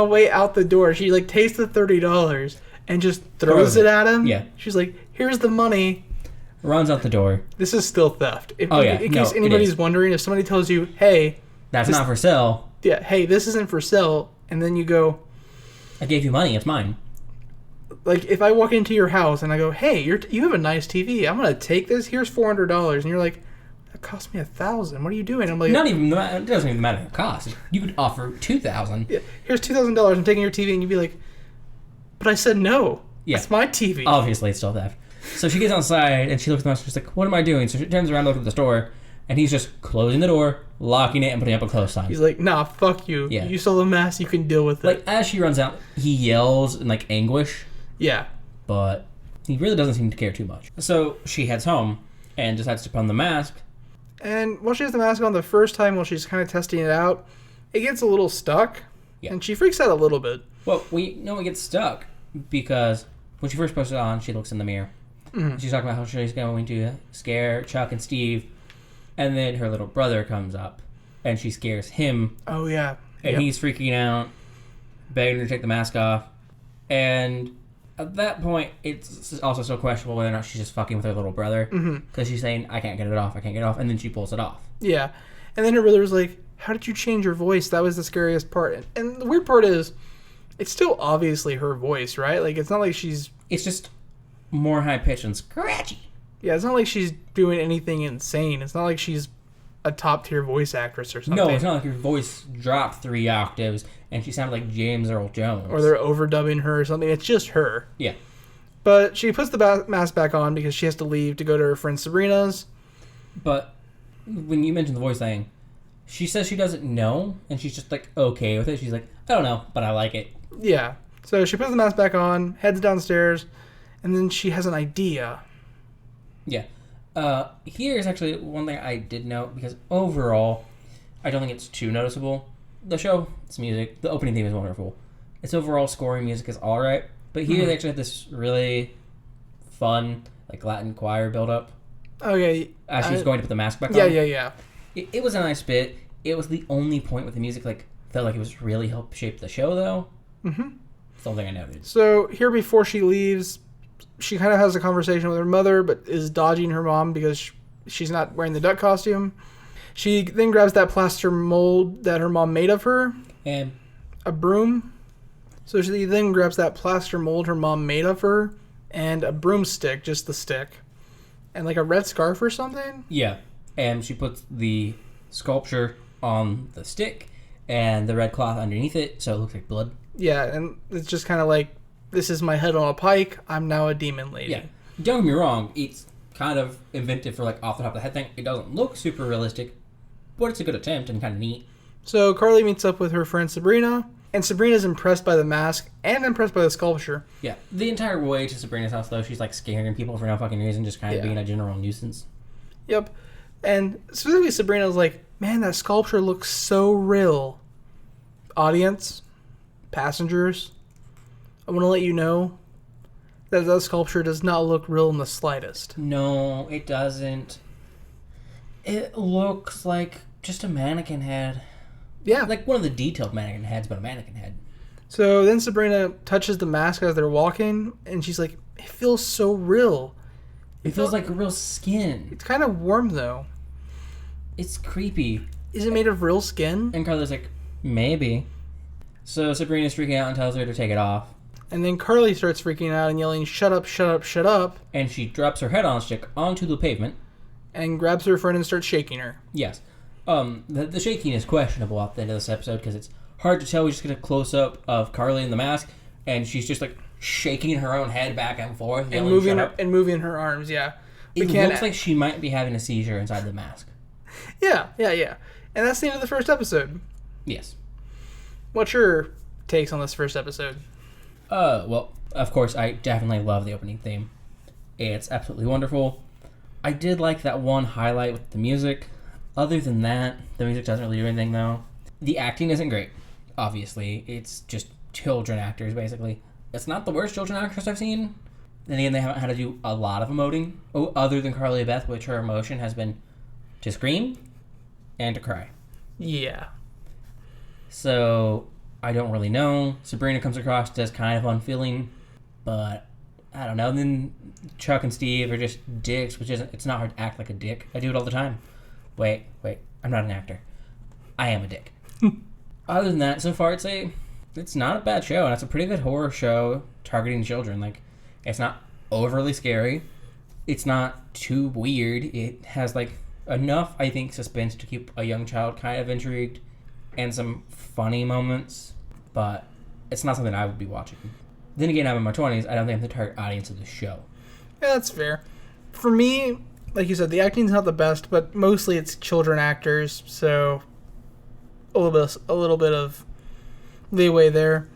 S1: way out the door, she like takes the $30 and just throws it at him.
S2: Yeah.
S1: She's like, here's the money.
S2: Runs out the door.
S1: This is still theft. In case
S2: No,
S1: anybody's wondering, if somebody tells you, hey,
S2: that's not for sale.
S1: Yeah, hey, this isn't for sale, and then you go,
S2: I gave you money, it's mine.
S1: Like, if I walk into your house and I go, hey, you have a nice TV, I'm going to take this, here's $400, and you're like, that cost me $1,000, what are you doing? I'm like,
S2: it doesn't even matter the cost. You could offer $2,000.
S1: Yeah, here's $2,000, I'm taking your TV, and you'd be like, but I said no. Yeah. It's my TV.
S2: Obviously, it's still theft. So she gets outside, and she looks at the mask, she's like, what am I doing? So she turns around, looks at the store, and he's just closing the door, locking it, and putting up a close sign.
S1: He's like, nah, fuck you. Yeah. You saw the mask, you can deal with it.
S2: Like, as she runs out, he yells in, like, anguish.
S1: Yeah.
S2: But he really doesn't seem to care too much. So she heads home and decides to put on the mask.
S1: And while she has the mask on the first time, while she's kind of testing it out, it gets a little stuck. Yeah. And she freaks out a little bit.
S2: Well, we know it gets stuck because when she first puts it on, she looks in the mirror. Mm-hmm. She's talking about how she's going to scare Chuck and Steve. And then her little brother comes up and she scares him.
S1: Oh, yeah.
S2: And he's freaking out, begging her to take the mask off. And at that point, it's also so questionable whether or not she's just fucking with her little brother. Because she's saying, I can't get it off. And then she pulls it off.
S1: Yeah. And then her brother's like, how did you change your voice? That was the scariest part. And the weird part is, it's still obviously her voice, right? Like, it's not like she's...
S2: It's just more high-pitched and scratchy.
S1: Yeah, it's not like she's doing anything insane. It's not like she's a top-tier voice actress or something.
S2: No, it's not like her voice dropped 3 octaves and she sounded like James Earl Jones.
S1: Or they're overdubbing her or something. It's just her.
S2: Yeah.
S1: But she puts the mask back on because she has to leave to go to her friend Sabrina's.
S2: But when you mentioned the voice thing, she says she doesn't know, and she's just, like, okay with it. She's like, I don't know, but I like it.
S1: Yeah. So she puts the mask back on, heads downstairs, and then she has an idea.
S2: Yeah. Here's actually one thing I did note, because overall, I don't think it's too noticeable. The show, it's music. The opening theme is wonderful. Its overall scoring music is alright, but here they actually have this really fun, like, Latin choir build-up.
S1: Okay.
S2: As she's going to put the mask back on.
S1: Yeah.
S2: It was a nice bit. It was the only point with the music, like, felt like it was really helped shape the show, though. Mm-hmm. It's the only thing I noted.
S1: So, here before she leaves, she kind of has a conversation with her mother, but is dodging her mom because she's not wearing the duck costume. She then grabs that plaster mold that her mom made of her.
S2: And
S1: a broom. So she then grabs that plaster mold her mom made of her and a broomstick, just the stick. And like a red scarf or something?
S2: Yeah. And she puts the sculpture on the stick and the red cloth underneath it, so it looks like blood.
S1: Yeah, and it's just kind of like, this is my head on a pike, I'm now a demon lady.
S2: Yeah. Don't get me wrong, it's kind of inventive for like off the top of the head thing. It doesn't look super realistic, but it's a good attempt and kind of neat.
S1: So Carly meets up with her friend Sabrina, and Sabrina's impressed by the mask and impressed by the sculpture.
S2: Yeah. The entire way to Sabrina's house, though, she's like scaring people for no fucking reason, just kind of being a general nuisance.
S1: Yep. And specifically Sabrina's like, man, that sculpture looks so real. Audience, passengers, I want to let you know that sculpture does not look real in the slightest.
S2: No, it doesn't. It looks like just a mannequin head.
S1: Yeah.
S2: Like one of the detailed mannequin heads, but a mannequin head.
S1: So then Sabrina touches the mask as they're walking, and she's like, it feels so real.
S2: It feels like real skin.
S1: It's kind of warm, though.
S2: It's creepy.
S1: Is it made of real skin?
S2: And Carla's like, maybe. So Sabrina's freaking out and tells her to take it off.
S1: And then Carly starts freaking out and yelling, "Shut up, shut up, shut up,"
S2: And she drops her head on a stick onto the pavement.
S1: and grabs her friend and starts shaking her.
S2: Yes. The shaking is questionable at the end of this episode because it's hard to tell. We just get a close-up of Carly in the mask, and she's just, like, shaking her own head back and forth.
S1: And moving her arms, yeah.
S2: It looks like she might be having a seizure inside the mask.
S1: Yeah. And that's the end of the first episode.
S2: Yes.
S1: What's your takes on this first episode?
S2: Well, of course, I definitely love the opening theme. It's absolutely wonderful. I did like that one highlight with the music. Other than that, the music doesn't really do anything, though. The acting isn't great, obviously. It's just children actors, basically. It's not the worst children actors I've seen. Then again, they haven't had to do a lot of emoting, other than Carly Beth, which her emotion has been to scream and to cry.
S1: Yeah.
S2: So, I don't really know. Sabrina comes across as kind of unfeeling, but I don't know. And then Chuck and Steve are just dicks, which isn't, it's not hard to act like a dick. I do it all the time. Wait, I'm not an actor. I am a dick. Other than that, so far it's not a bad show, and it's a pretty good horror show targeting children. Like, it's not overly scary. It's not too weird. It has, like, enough, I think, suspense to keep a young child kind of intrigued, and some funny moments, but it's not something I would be watching. Then again, I'm in my 20s. I don't think I'm the target audience of the show.
S1: Yeah, that's fair. For me, like you said, the acting's not the best, but mostly it's children actors, so a little bit of leeway there.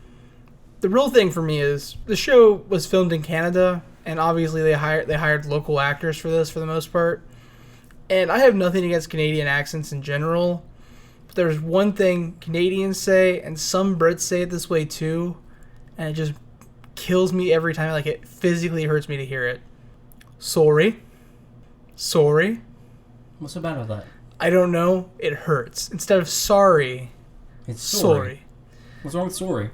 S1: The real thing for me is the show was filmed in Canada, and obviously they hired local actors for this for the most part. And I have nothing against Canadian accents in general, but there's one thing Canadians say, and some Brits say it this way too, and it just kills me every time. Like, it physically hurts me to hear it. Sorry.
S2: What's so bad with that?
S1: I don't know. It hurts. Instead of sorry,
S2: It's sorry. What's wrong with sorry?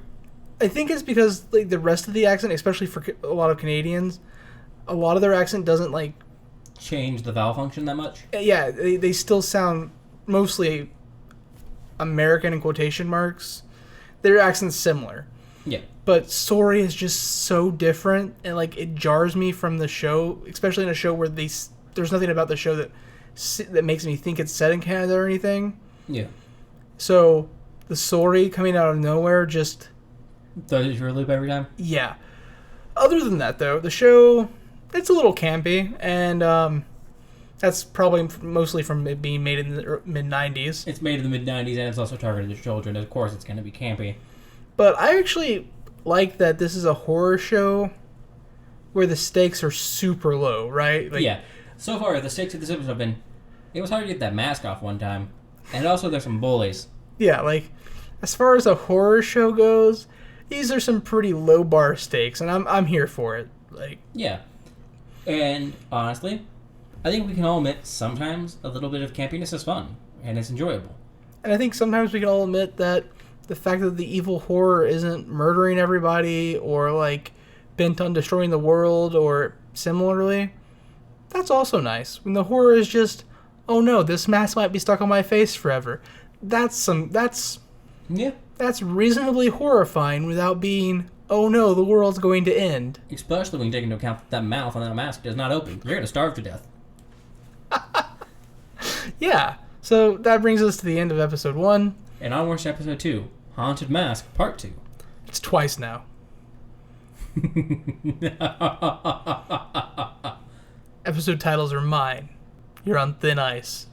S1: I think it's because, like, the rest of the accent, especially for a lot of Canadians, a lot of their accent doesn't, like,
S2: Change the vowel function that much?
S1: yeah, they still sound mostly American in quotation marks. Their accent's similar.
S2: Yeah.
S1: But sorry is just so different, and, like, it jars me from the show, especially in a show where there's nothing about the show that makes me think it's set in Canada or anything.
S2: Yeah.
S1: So the sorry coming out of nowhere just...
S2: Does it really loop every time?
S1: Yeah. Other than that, though, the show, it's a little campy, and that's probably mostly from it being made in the mid-90s.
S2: It's made in the mid-90s, and it's also targeted to children. Of course, it's going to be campy.
S1: But I actually like that this is a horror show where the stakes are super low, right? Like,
S2: yeah. So far, the stakes of this episode have been, it was hard to get that mask off one time. And also, there's some bullies.
S1: Yeah, like, as far as a horror show goes, these are some pretty low bar stakes, and I'm here for it. Like,
S2: yeah. And honestly, I think we can all admit sometimes a little bit of campiness is fun, and it's enjoyable.
S1: and I think sometimes we can all admit that the fact that the evil horror isn't murdering everybody or, like, bent on destroying the world or similarly, that's also nice. When the horror is just, oh no, this mask might be stuck on my face forever. That's reasonably horrifying without being, oh no, the world's going to end.
S2: Especially when you take into account that that mouth on that mask does not open. You're going to starve to death.
S1: Yeah. So that brings us to the end of episode 1.
S2: And onwards to episode 2, Haunted Mask, Part 2.
S1: It's twice now. Episode titles are mine. You're on thin ice.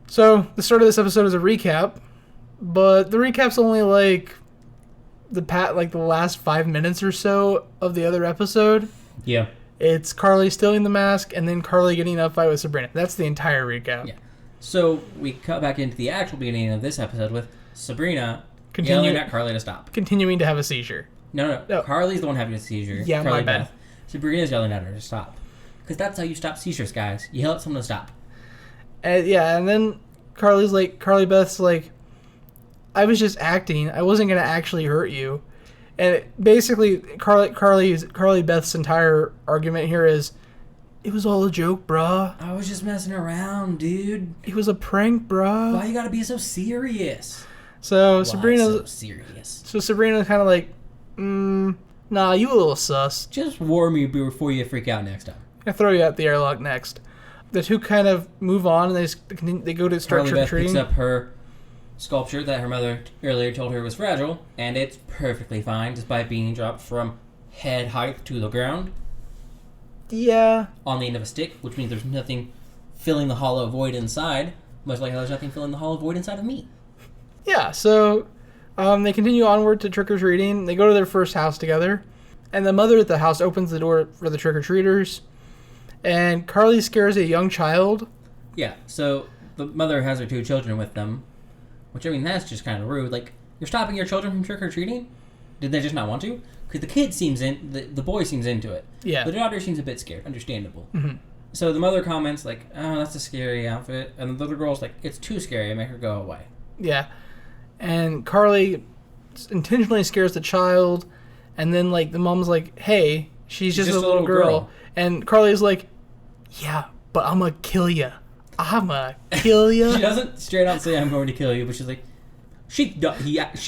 S1: So, the start of this episode is a recap, but the recap's only like the last 5 minutes or so of the other episode.
S2: Yeah.
S1: It's Carly stealing the mask and then Carly getting in a fight with Sabrina. That's the entire recap.
S2: Yeah. So, we cut back into the actual beginning of this episode with Sabrina yelling at Carly to stop.
S1: Continuing to have a seizure.
S2: No. Carly's the one having a seizure.
S1: Yeah,
S2: Carly
S1: my bad.
S2: Beth. Sabrina's yelling at her to stop. Because that's how you stop seizures, guys. You yell at someone to stop.
S1: And then Carly Beth's like, I was just acting. I wasn't going to actually hurt you. And basically, Carly Beth's entire argument here is, it was all a joke, bruh.
S2: I was just messing around, dude.
S1: It was a prank, bruh.
S2: Why you gotta be so serious?
S1: So
S2: Why
S1: Sabrina's
S2: so serious?
S1: So Sabrina's kind of like, no, Nah, you a little sus.
S2: Just warn me before you freak out next time.
S1: I'll throw you out the airlock next. The two kind of move on, and they go to start
S2: Carly Beth
S1: trick-or-treating.
S2: picks up her sculpture that her mother earlier told her was fragile, and it's perfectly fine despite being dropped from head height to the ground.
S1: Yeah.
S2: On the end of a stick, which means there's nothing filling the hollow void inside, much like how there's nothing filling the hollow void inside of me.
S1: Yeah, so they continue onward to trick-or-treating. They go to their first house together, and the mother at the house opens the door for the trick-or-treaters, and Carly scares a young child.
S2: Yeah, so the mother has her two children with them, which, I mean, that's just kind of rude. Like, you're stopping your children from trick-or-treating? Did they just not want to? Because the kid seems the boy seems into it.
S1: Yeah.
S2: The daughter seems a bit scared. Understandable.
S1: Mm-hmm.
S2: So the mother comments, like, oh, that's a scary outfit. And the little girl's like, it's too scary. I make her go away.
S1: Yeah. And Carly intentionally scares the child, and then, like, the mom's like, hey, she's just a little girl. And Carly's like, yeah, but I'm gonna kill ya. I'ma kill ya.
S2: She doesn't straight out say, I'm going to kill you, but she's like, she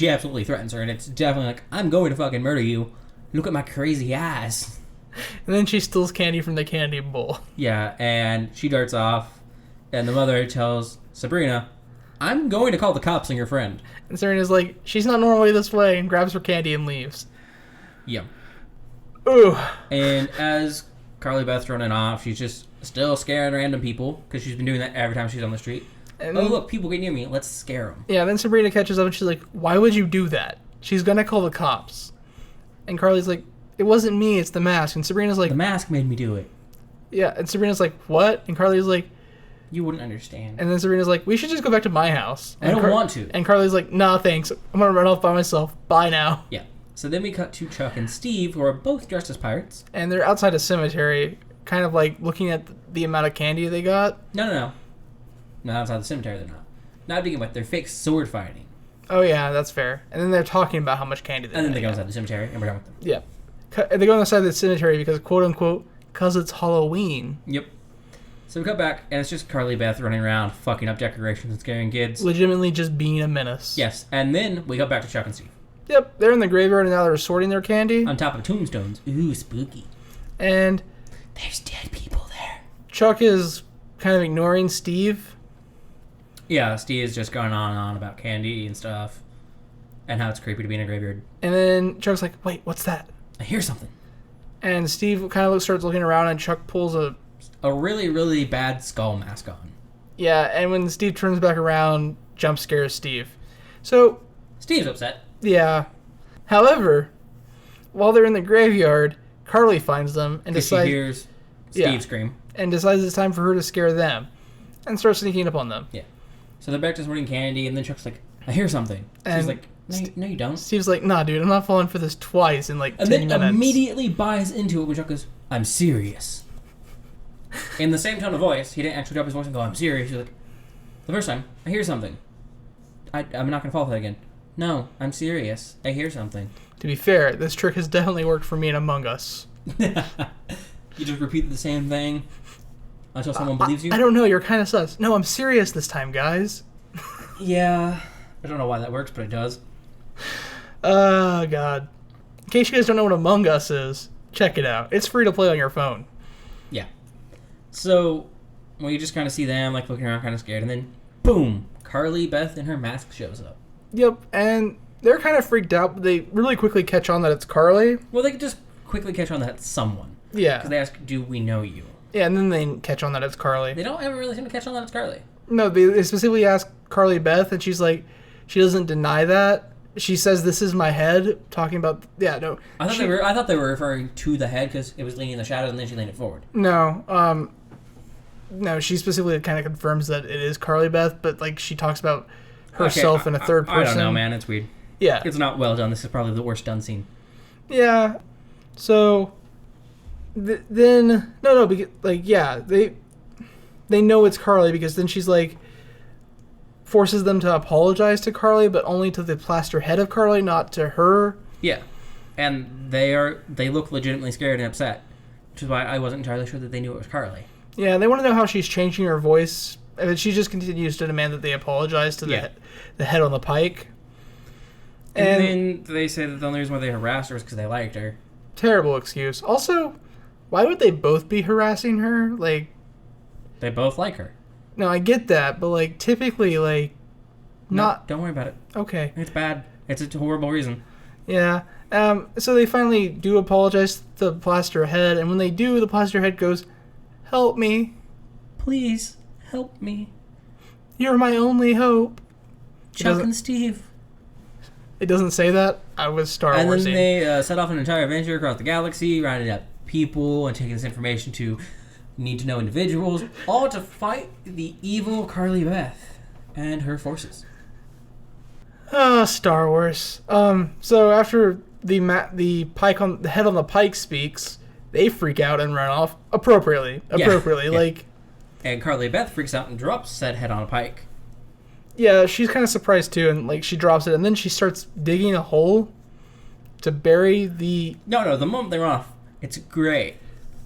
S2: absolutely threatens her, and it's definitely like, I'm going to fucking murder you. Look at my crazy eyes.
S1: And then she steals candy from the candy bowl.
S2: Yeah, and she darts off, and the mother tells Sabrina, I'm going to call the cops on your friend.
S1: And Serena's like, she's not normally this way, and grabs her candy and leaves.
S2: Yeah.
S1: Ooh.
S2: And as Carly Beth's running off, she's just still scaring random people, because she's been doing that every time she's on the street.
S1: And
S2: oh, look, people get near me. Let's scare them.
S1: Yeah, then Sabrina catches up, and she's like, why would you do that? She's gonna call the cops. And Carly's like, it wasn't me, it's the mask. And Sabrina's like...
S2: The mask made me do it.
S1: Yeah, and Sabrina's like, what? And Carly's like...
S2: You wouldn't understand.
S1: And then Sabrina's like, we should just go back to my house.
S2: I don't want to.
S1: And Carly's like, nah, thanks. I'm gonna run off by myself. Bye now.
S2: Yeah. So then we cut to Chuck and Steve, who are both dressed as pirates.
S1: And they're outside a cemetery, kind of like looking at the amount of candy they got.
S2: No. Not outside the cemetery, they're not. Not to begin with, they're fake sword fighting.
S1: Oh, yeah, that's fair. And then they're talking about how much candy they got.
S2: And then they go inside the cemetery, and we're done with them.
S1: Yeah. They go on the side of the cemetery because, quote unquote, because it's Halloween.
S2: Yep. So we cut back, and it's just Carly Beth running around, fucking up decorations and scaring kids.
S1: Legitimately just being a menace.
S2: Yes, and then we go back to Chuck and Steve.
S1: Yep, they're in the graveyard, and now they're sorting their candy.
S2: On top of tombstones. Ooh, spooky.
S1: And
S2: there's dead people there.
S1: Chuck is kind of ignoring Steve.
S2: Yeah, Steve is just going on and on about candy and stuff, and how it's creepy to be in a graveyard.
S1: And then Chuck's like, wait, what's that?
S2: I hear something.
S1: And Steve kind of starts looking around, and Chuck pulls a
S2: really, really bad skull mask on.
S1: Yeah, and when Steve turns back around, jump scares Steve. So
S2: Steve's upset.
S1: Yeah. However, while they're in the graveyard, Carly finds them and decides...
S2: she hears Steve scream.
S1: And decides it's time for her to scare them. And starts sneaking up on them.
S2: Yeah. So they're back to sorting candy, and then Chuck's like, I hear something.
S1: And
S2: she's like, no, you don't.
S1: Steve's like, nah, dude, I'm not falling for this twice in like 10
S2: minutes.
S1: And then
S2: immediately buys into it when Chuck goes, I'm serious. In the same tone of voice, he didn't actually drop his voice and go, I'm serious. He's like, the first time, I hear something. I'm not going to fall for that again. No, I'm serious. I hear something.
S1: To be fair, this trick has definitely worked for me in Among Us.
S2: You just repeat the same thing until someone believes you?
S1: I don't know, you're kind of sus. No, I'm serious this time, guys.
S2: Yeah. I don't know why that works, but it does.
S1: Oh, God. In case you guys don't know what Among Us is, check it out. It's free to play on your phone.
S2: Yeah. So, you just kind of see them, like, looking around kind of scared, and then, boom, Carly Beth in her mask shows up.
S1: Yep, and they're kind of freaked out, but they really quickly catch on that it's Carly.
S2: Well, they just quickly catch on that it's someone.
S1: Yeah.
S2: Because they ask, do we know you?
S1: Yeah, and then they catch on that it's Carly.
S2: They don't ever really seem to catch on that it's Carly.
S1: No, they specifically ask Carly Beth, and she's like, she doesn't deny that. She says, this is my head, talking about, yeah, no.
S2: I thought they were referring to the head because it was leaning in the shadows and then she leaned it forward.
S1: No, she specifically kind of confirms that it is Carly Beth, but, like, she talks about herself in a third person.
S2: I don't know, man. It's weird.
S1: Yeah.
S2: It's not well done. This is probably the worst done scene.
S1: Yeah. So, then, no, because, like, yeah, they know it's Carly because then she's, like, forces them to apologize to Carly, but only to the plaster head of Carly, not to her.
S2: Yeah. And they look legitimately scared and upset, which is why I wasn't entirely sure that they knew it was Carly.
S1: Yeah, they want to know how she's changing her voice. I mean, she just continues to demand that they apologize to the head on the pike.
S2: And then they say that the only reason why they harassed her is because they liked her.
S1: Terrible excuse. Also, why would they both be harassing her? Like,
S2: They both like her.
S1: no, I get that, but like typically, like, not
S2: No, don't worry about it.
S1: okay.
S2: It's bad. It's a horrible reason.
S1: Yeah. So they finally do apologize to the plaster head, and when they do, the plaster head goes, "Help me.
S2: Please help me,
S1: You're my only hope."
S2: Chuck and Steve.
S1: It doesn't say that. I was Star
S2: And
S1: Wars.
S2: then they set off an entire adventure across the galaxy, rounding up people and taking this information to need-to-know individuals, all to fight the evil Carly Beth and her forces.
S1: Star Wars. So after the head on the pike speaks, they freak out and run off appropriately.
S2: Yeah.
S1: Like,
S2: And Carly Beth freaks out and drops said head on a pike.
S1: yeah, she's kind of surprised too, and like she drops it, and then she starts digging a hole to bury the.
S2: No, the moment they're off, it's great.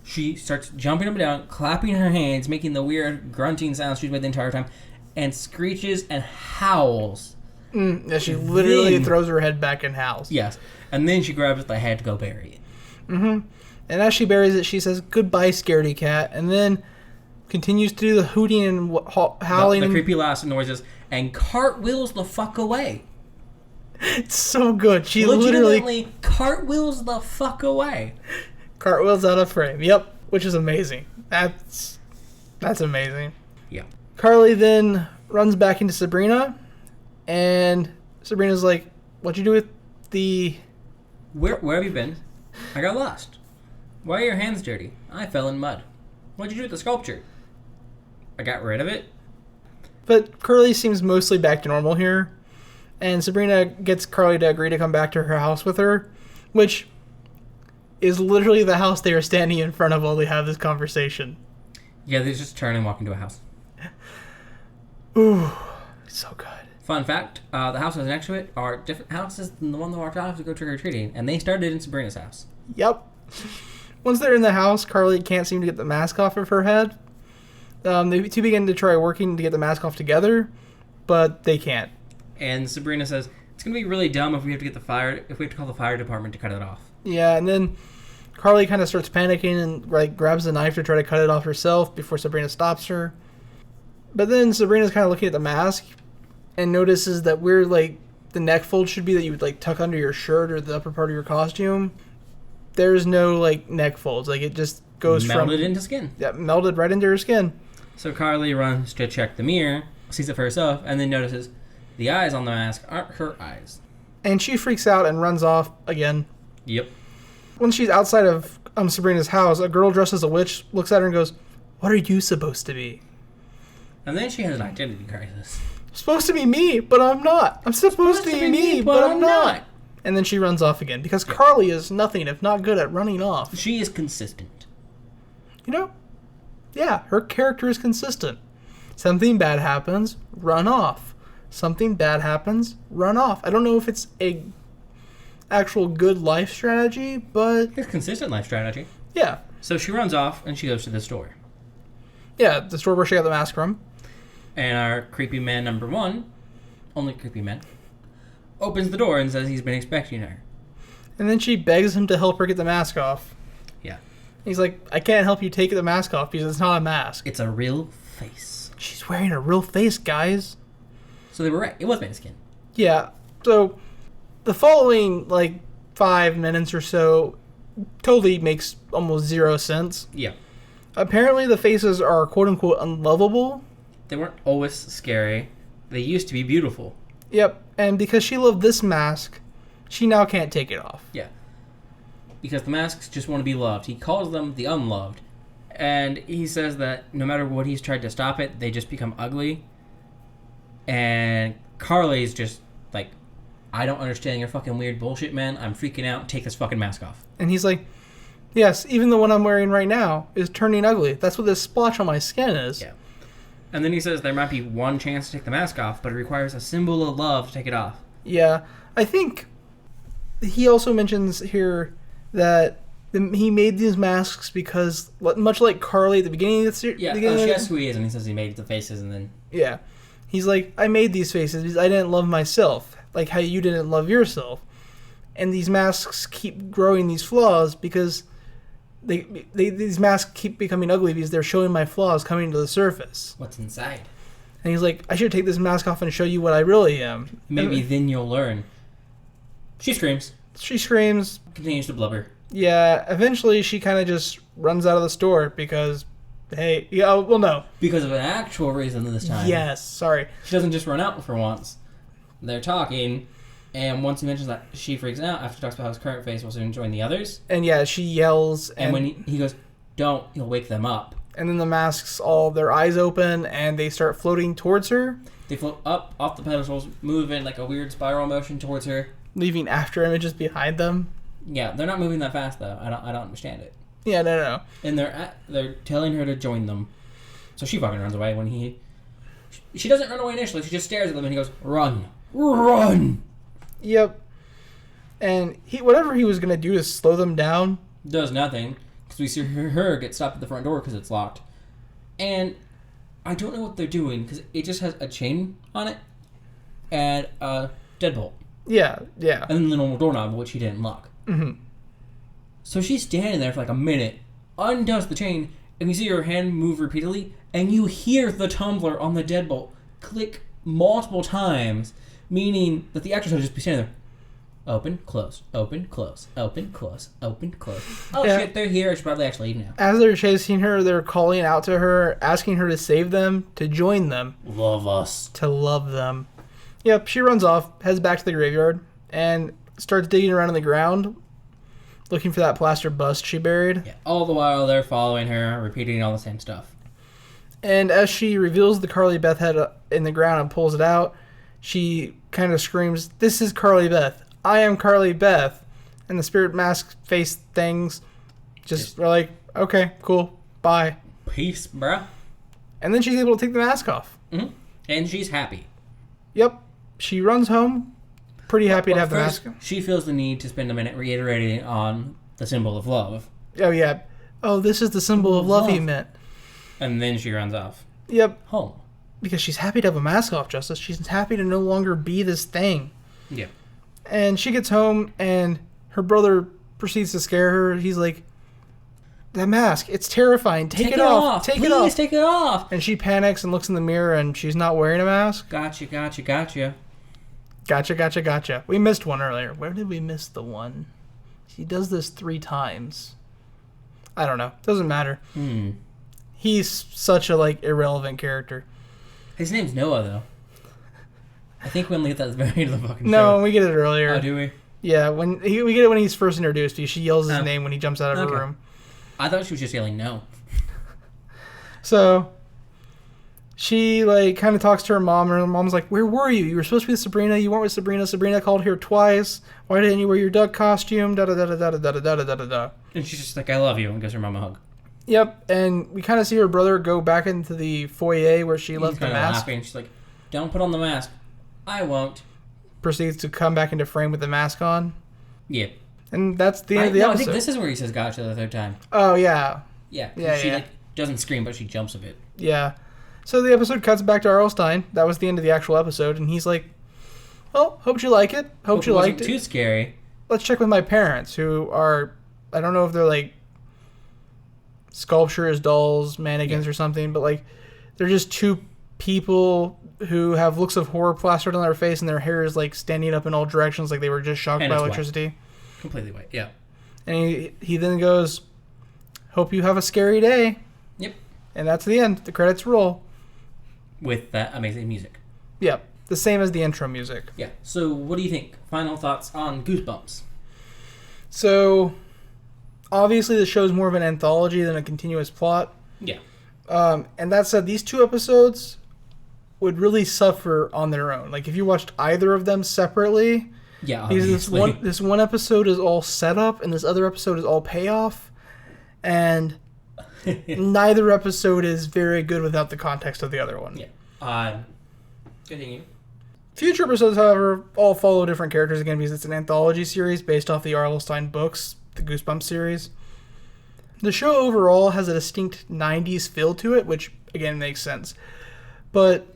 S2: She starts jumping up and down, clapping her hands, making the weird grunting sounds she's made the entire time, and screeches and howls.
S1: Yeah, she literally throws her head back and howls.
S2: Yes. And then she grabs the head to go bury it.
S1: And as she buries it, she says, "Goodbye, scaredy cat," and then continues to do the hooting and howling.
S2: The creepy laughs and noises, and cartwheels the fuck away.
S1: It's so good. She
S2: Legitimately
S1: literally
S2: cartwheels the fuck away.
S1: cartwheels out of frame. Yep, which is amazing. That's amazing.
S2: Yeah.
S1: Carly then runs back into Sabrina, and Sabrina's like, "What'd you do with the?"
S2: Where have you been? I got lost. Why are your hands dirty? I fell in mud. What'd you do with the sculpture? I got rid of it.
S1: But Carly seems mostly back to normal here, and Sabrina gets Carly to agree to come back to her house with her, which is literally the house they are standing in front of while they have this conversation.
S2: Yeah, they just turn and walk into a house.
S1: Ooh, it's so good.
S2: Fun fact, the houses next to it are different houses than the one they walked out of to go trick-or-treating, and they started in Sabrina's house.
S1: Yep. Once they're in the house, Carly can't seem to get the mask off of her head. They two begin to try working to get the mask off together, but they can't.
S2: And Sabrina says, it's going to be really dumb if we have to call the fire department to cut it off.
S1: Yeah, and then Carly kind of starts panicking and like grabs the knife to try to cut it off herself before Sabrina stops her. But then Sabrina's kind of looking at the mask and notices that where like the neck fold should be that you would like tuck under your shirt or the upper part of your costume, there's no like neck folds. Like it just goes
S2: melted into skin.
S1: Yeah, melted right into her skin.
S2: So Carly runs to check the mirror, sees it for herself, and then notices the eyes on the mask aren't her eyes.
S1: And she freaks out and runs off again.
S2: Yep.
S1: When she's outside of Sabrina's house, a girl dressed as a witch looks at her and goes, "What are you supposed to be?"
S2: And then she has an identity crisis.
S1: Supposed to be me, but I'm not. I'm supposed to be me, but I'm not. And then she runs off again because Carly is nothing if not good at running off.
S2: She is consistent.
S1: You know? Yeah, her character is consistent. Something bad happens, run off. Something bad happens, run off. I don't know if it's a actual good life strategy, but
S2: It's consistent life strategy.
S1: yeah.
S2: So she runs off and she goes to the store.
S1: Yeah, the store where she got the mask from.
S2: And our creepy man number one, only creepy man, opens the door and says he's been expecting her.
S1: And then she begs him to help her get the mask off.
S2: Yeah.
S1: He's like, "I can't help you take the mask off because it's not a mask."
S2: It's a real face.
S1: She's wearing a real face, guys.
S2: So they were right. It was made of skin.
S1: Yeah. So the following, like, 5 minutes or so totally makes almost zero sense.
S2: Yeah.
S1: Apparently the faces are quote-unquote unlovable.
S2: They weren't always scary. They used to be beautiful.
S1: Yep. And because she loved this mask, she now can't take it off.
S2: Yeah. Because the masks just want to be loved. He calls them the unloved. And he says that no matter what he's tried to stop it, they just become ugly. And Carly's just like, I don't understand your fucking weird bullshit, man. I'm freaking out. Take this fucking mask off.
S1: And he's like, "Yes, even the one I'm wearing right now is turning ugly. That's what this splotch on my skin is."
S2: Yeah. And then he says there might be one chance to take the mask off, but it requires a symbol of love to take it off.
S1: Yeah. I think he also mentions here that he made these masks because, much like Carly at the beginning of the series.
S2: Yeah, she asks who he is, and he says he made the faces, and then...
S1: Yeah. He's like, "I made these faces because I didn't love myself, like how you didn't love yourself." and these masks keep growing these flaws because these masks keep becoming ugly because they're showing my flaws coming to the surface.
S2: What's inside?
S1: And he's like, I should take this mask off and show you what I really am.
S2: Maybe then you'll learn. She screams.
S1: She screams.
S2: Continues to blubber.
S1: Yeah, eventually she kind of just runs out of the store because, hey, yeah, well, no.
S2: Because of an actual reason this time.
S1: Yes, sorry.
S2: She doesn't just run out for once. They're talking, and once he mentions that, she freaks out after he talks about how his current face will soon join the others.
S1: And yeah, she yells.
S2: And when he goes, don't, he'll wake them up.
S1: And then the masks, all their eyes open, and they start floating towards her.
S2: They float up off the pedestals, move in like a weird spiral motion towards her.
S1: Leaving after images behind them.
S2: Yeah, they're not moving that fast, though. I don't understand it.
S1: Yeah, no.
S2: And they're telling her to join them. So she fucking runs away when she doesn't run away initially. She just stares at them and he goes, run. Run!
S1: Yep. And whatever he was going to do to slow them down.
S2: Does nothing. Because we see her get stopped at the front door because it's locked. And I don't know what they're doing because it just has a chain on it and a deadbolt.
S1: Yeah.
S2: And then the normal doorknob, which he didn't lock.
S1: Mm-hmm.
S2: So she's standing there for like a minute, undoes the chain, and you see her hand move repeatedly, and you hear the tumbler on the deadbolt click multiple times, meaning that the actors would just be standing there. Open, close, open, close, open, close, open, close. Oh yeah. Shit, they're here. I should probably actually leave now.
S1: As they're chasing her, they're calling out to her, asking her to save them, to join them.
S2: Love us.
S1: To love them. Yep, she runs off, heads back to the graveyard, and starts digging around in the ground, looking for that plaster bust she buried.
S2: Yeah, all the while they're following her, repeating all the same stuff.
S1: And as she reveals the Carly Beth head in the ground and pulls it out, she kind of screams, "This is Carly Beth. I am Carly Beth." And the spirit mask face things just are like, okay, cool, bye.
S2: Peace, bruh.
S1: And then she's able to take the mask off.
S2: Mm-hmm. And she's happy.
S1: Yep. She runs home, pretty happy to have the mask.
S2: She feels the need to spend a minute reiterating on the symbol of love.
S1: Oh, yeah. Oh, this is the symbol of love he meant.
S2: And then she runs off.
S1: Yep.
S2: Home.
S1: Because she's happy to have a mask off, Justice. She's happy to no longer be this thing.
S2: Yeah.
S1: And she gets home, and her brother proceeds to scare her. He's like, that mask, it's terrifying. Take it off. Take it off.
S2: Please take it off.
S1: And she panics and looks in the mirror, and she's not wearing a mask.
S2: Gotcha.
S1: Gotcha. We missed one earlier. Where did we miss the one? He does this 3 times. I don't know. Doesn't matter. He's such a, irrelevant character.
S2: His name's Noah, though. I think we only get that at the very end of the fucking show.
S1: No, we get it earlier.
S2: Oh, do we?
S1: Yeah, we get it when he's first introduced. She yells his name when he jumps out of her room.
S2: I thought she was just yelling no.
S1: So she kind of talks to her mom, and her mom's like, "Where were you? You were supposed to be with Sabrina. You weren't with Sabrina. Sabrina called here twice. Why didn't you wear your duck costume? Da da da da da da da da da da."
S2: And she's just like, "I love you," and gives her mom a hug.
S1: Yep, and we kind of see her brother go back into the foyer where she left the mask.
S2: Laughing. She's like, "Don't put on the mask." I won't.
S1: Proceeds to come back into frame with the mask on.
S2: Yeah.
S1: And that's the end of the episode.
S2: I think this is where he says gotcha the 3rd time.
S1: Oh, yeah.
S2: Yeah. She doesn't scream, but she jumps a bit.
S1: Yeah. So the episode cuts back to Arlstein. That was the end of the actual episode. And he's like, well, hope you like it. Hope you liked it.
S2: Too scary.
S1: Let's check with my parents, who are, I don't know if they're sculptures, dolls, mannequins or something, but they're just 2 people who have looks of horror plastered on their face, and their hair is standing up in all directions like they were just shocked by electricity.
S2: White. Completely white, yeah.
S1: And he then goes, hope you have a scary day.
S2: Yep.
S1: And that's the end. The credits roll.
S2: With that amazing music.
S1: Yep. The same as the intro music.
S2: Yeah. So what do you think? Final thoughts on Goosebumps?
S1: So, obviously the show's more of an anthology than a continuous plot.
S2: Yeah.
S1: And that said, these 2 episodes would really suffer on their own. If you watched either of them separately,
S2: yeah,
S1: because this one episode is all setup, and this other episode is all payoff, and neither episode is very good without the context of the other one.
S2: Yeah. Continue.
S1: Future episodes, however, all follow different characters again because it's an anthology series based off the Arlstein books, the Goosebumps series. The show overall has a distinct 90s feel to it, which, again, makes sense. But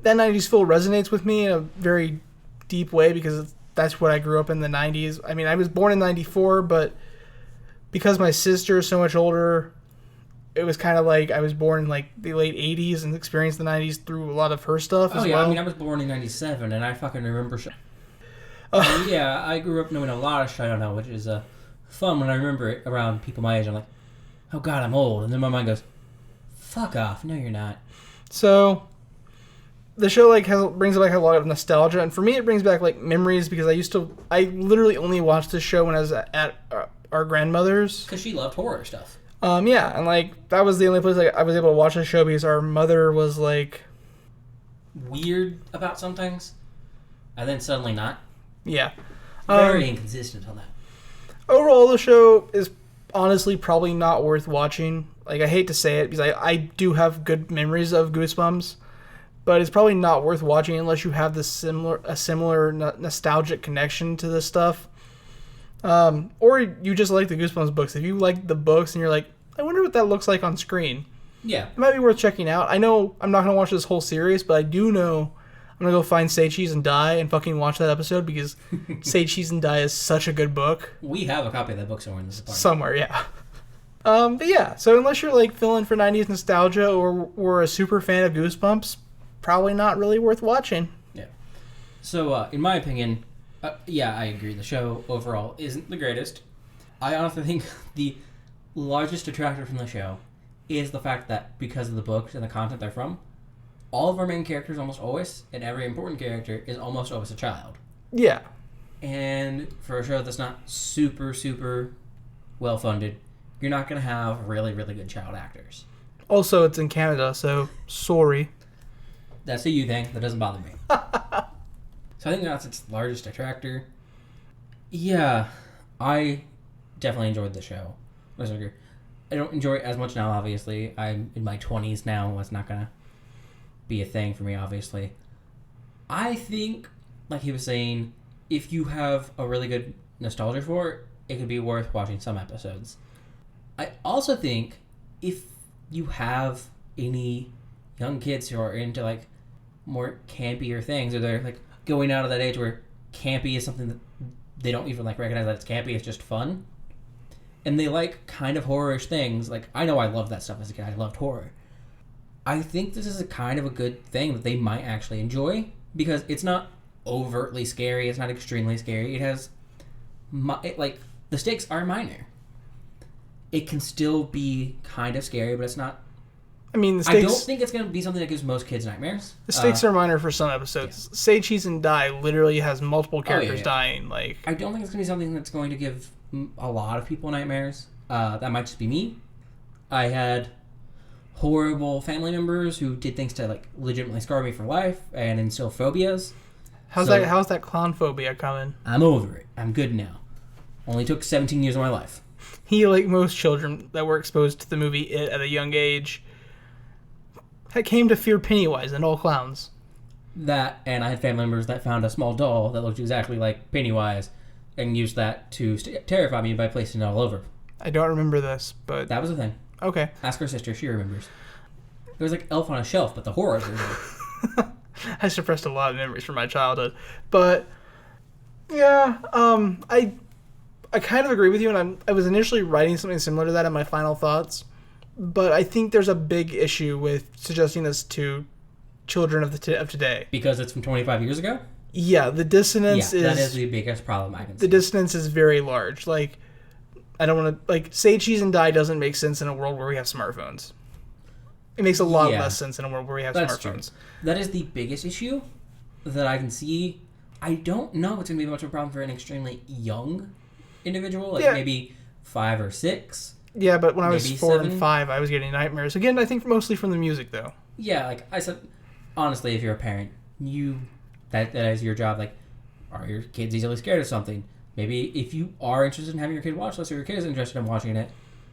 S1: that 90s feel resonates with me in a very deep way because that's what I grew up in the 90s. I mean, I was born in 94, but because my sister is so much older, it was kind of like I was born in like the late 80s and experienced the 90s through a lot of her stuff as well.
S2: I mean, I was born in 97 and I fucking remember yeah, I grew up knowing a lot of shit I don't know, which is fun when I remember it around people my age. I'm like, oh god, I'm old. And then my mind goes, fuck off. No, you're not.
S1: So the show like brings back a lot of nostalgia, and for me it brings back like memories because I literally only watched this show when I was at our grandmother's.
S2: Because she loved horror stuff.
S1: Yeah, and like that was the only place like I was able to watch the show because our mother was like
S2: weird about some things, and then suddenly not.
S1: Yeah.
S2: Very inconsistent on that.
S1: Overall, the show is honestly probably not worth watching. Like, I hate to say it because I do have good memories of Goosebumps, but it's probably not worth watching unless you have a similar nostalgic connection to this stuff. Or you just like the Goosebumps books. If you like the books and you're like, I wonder what that looks like on screen.
S2: Yeah.
S1: It might be worth checking out. I know I'm not going to watch this whole series, but I do know I'm going to go find Say Cheese and Die and fucking watch that episode because Say Cheese and Die is such a good book.
S2: We have a copy of that book somewhere in this apartment.
S1: Somewhere, yeah. But yeah, so unless you're like feeling for 90s nostalgia or were a super fan of Goosebumps, probably not really worth watching.
S2: Yeah. So, in my opinion, yeah, I agree. The show overall isn't the greatest. I honestly think the largest detractor from the show is the fact that because of the books and the content they're from, all of our main characters almost always, and every important character is almost always a child.
S1: Yeah.
S2: And for a show that's not super, super well funded, you're not going to have really, really good child actors.
S1: Also, it's in Canada, so sorry.
S2: That's a you thing. That doesn't bother me. So I think that's its largest detractor. Yeah, I definitely enjoyed the show. I don't enjoy it as much now, obviously. I'm in my 20s now. It's not going to be a thing for me, obviously. I think, like he was saying, if you have a really good nostalgia for it, it could be worth watching some episodes. I also think if you have any young kids who are into like more campier things, or they're like going out of that age where campy is something that they don't even like recognize that it's campy, it's just fun, and they like kind of horror-ish things. Like, I know I loved that stuff as a kid. I loved horror. I think this is a kind of a good thing that they might actually enjoy, because it's not overtly scary. It's not extremely scary. It has, the stakes are minor. It can still be kind of scary, but it's not.
S1: I mean, the stakes.
S2: I don't think it's going to be something that gives most kids nightmares.
S1: The stakes are minor for some episodes. Yeah. Say Cheese and Die literally has multiple characters dying. Like,
S2: I don't think it's going to be something that's going to give a lot of people nightmares. That might just be me. I had horrible family members who did things to like legitimately scar me for life and instill phobias.
S1: How's that clown phobia coming?
S2: I'm over it. I'm good now. Only took 17 years of my life.
S1: He, like most children that were exposed to the movie It at a young age, that came to fear Pennywise and all clowns.
S2: That, and I had family members that found a small doll that looked exactly like Pennywise and used that to terrify me by placing it all over.
S1: I don't remember this, but...
S2: That was a thing.
S1: Okay.
S2: Ask her sister, she remembers. It was like Elf on a Shelf, but the horror version.
S1: I suppressed a lot of memories from my childhood. But, yeah, I kind of agree with you, and I was initially writing something similar to that in my final thoughts, but I think there's a big issue with suggesting this to children of today.
S2: Because it's from 25 years ago?
S1: Yeah, the dissonance is...
S2: that is the biggest problem I can see.
S1: The dissonance is very large. Like, I don't want to... Like, Say Cheese and Die doesn't make sense in a world where we have smartphones. It makes a lot less sense in a world where we have smartphones.
S2: True. That is the biggest issue that I can see. I don't know if it's going to be much of a problem for an extremely young individual, like maybe 5 or 6.
S1: Yeah, but when I was 4
S2: 7.
S1: and 5, I was getting nightmares. Again, I think mostly from the music, though.
S2: Yeah, like I said, honestly, if you're a parent, that is your job. Like, are your kids easily scared of something? Maybe if you are interested in having your kid watch this, or your kid is interested in watching it,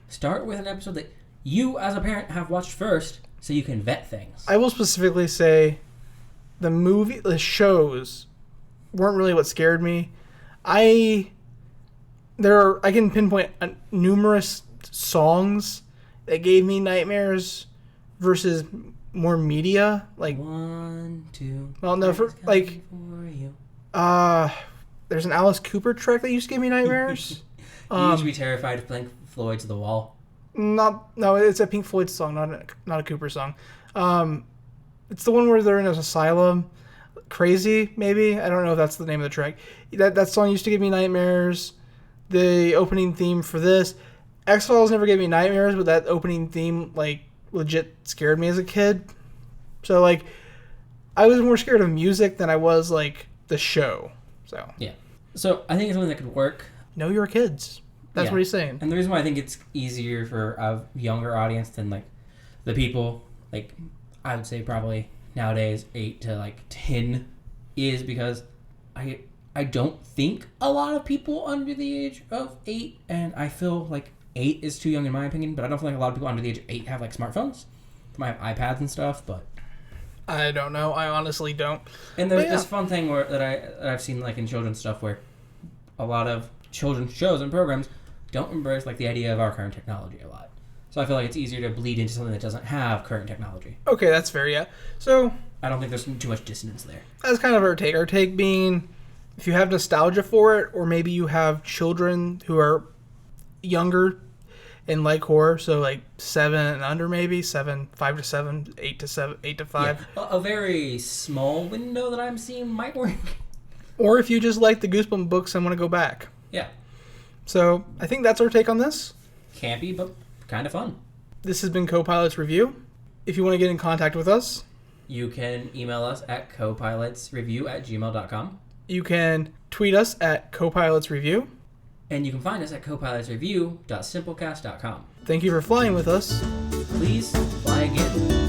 S2: start with an episode that you, as a parent, have watched first, so you can vet things.
S1: I will specifically say the shows weren't really what scared me. I can pinpoint numerous songs that gave me nightmares versus more media. Like
S2: 1, 2.
S1: Well, no, for like
S2: for you.
S1: There's an Alice Cooper track that used to give me nightmares.
S2: You used to be terrified of Pink Floyd's The Wall.
S1: No, it's a Pink Floyd song, not a Cooper song. It's the one where they're in an asylum. Crazy, maybe? I don't know if that's the name of the track. That song used to give me nightmares. The opening theme for this. X-Files never gave me nightmares, but that opening theme, like, legit scared me as a kid. So, like, I was more scared of music than I was, like, the show. So
S2: Yeah. So I think it's something that could work.
S1: Know your kids. That's
S2: Yeah.
S1: what he's saying.
S2: And the reason why I think it's easier for a younger audience than, like, the people, like, I would say probably nowadays 8 to, like, 10 is because I don't think a lot of people under the age of 8, and I feel like 8 is too young in my opinion, but I don't feel like a lot of people under the age of 8 have, like, smartphones. They might have iPads and stuff, but...
S1: I don't know. I honestly don't.
S2: And there's this fun thing that I've seen, like, in children's stuff where a lot of children's shows and programs don't embrace, like, the idea of our current technology a lot. So I feel like it's easier to bleed into something that doesn't have current technology.
S1: Okay, that's fair, yeah. So...
S2: I don't think there's too much dissonance there.
S1: That's kind of our take. Our take being, if you have nostalgia for it, or maybe you have children who are younger and like horror, so like 7 and under, maybe 5 to 7, 8 to 7, 8 to 5.
S2: Yeah, a very small window that I'm seeing might work.
S1: Or if you just like the Goosebumps books and want to go back.
S2: Yeah.
S1: So I think that's our take on this.
S2: Campy, but kind of fun.
S1: This has been Copilots Review. If you want to get in contact with us,
S2: you can email us at copilotsreview@gmail.com.
S1: You can tweet us at copilotsreview.
S2: And you can find us at copilotsreview.simplecast.com.
S1: Thank you for flying with us.
S2: Please fly again.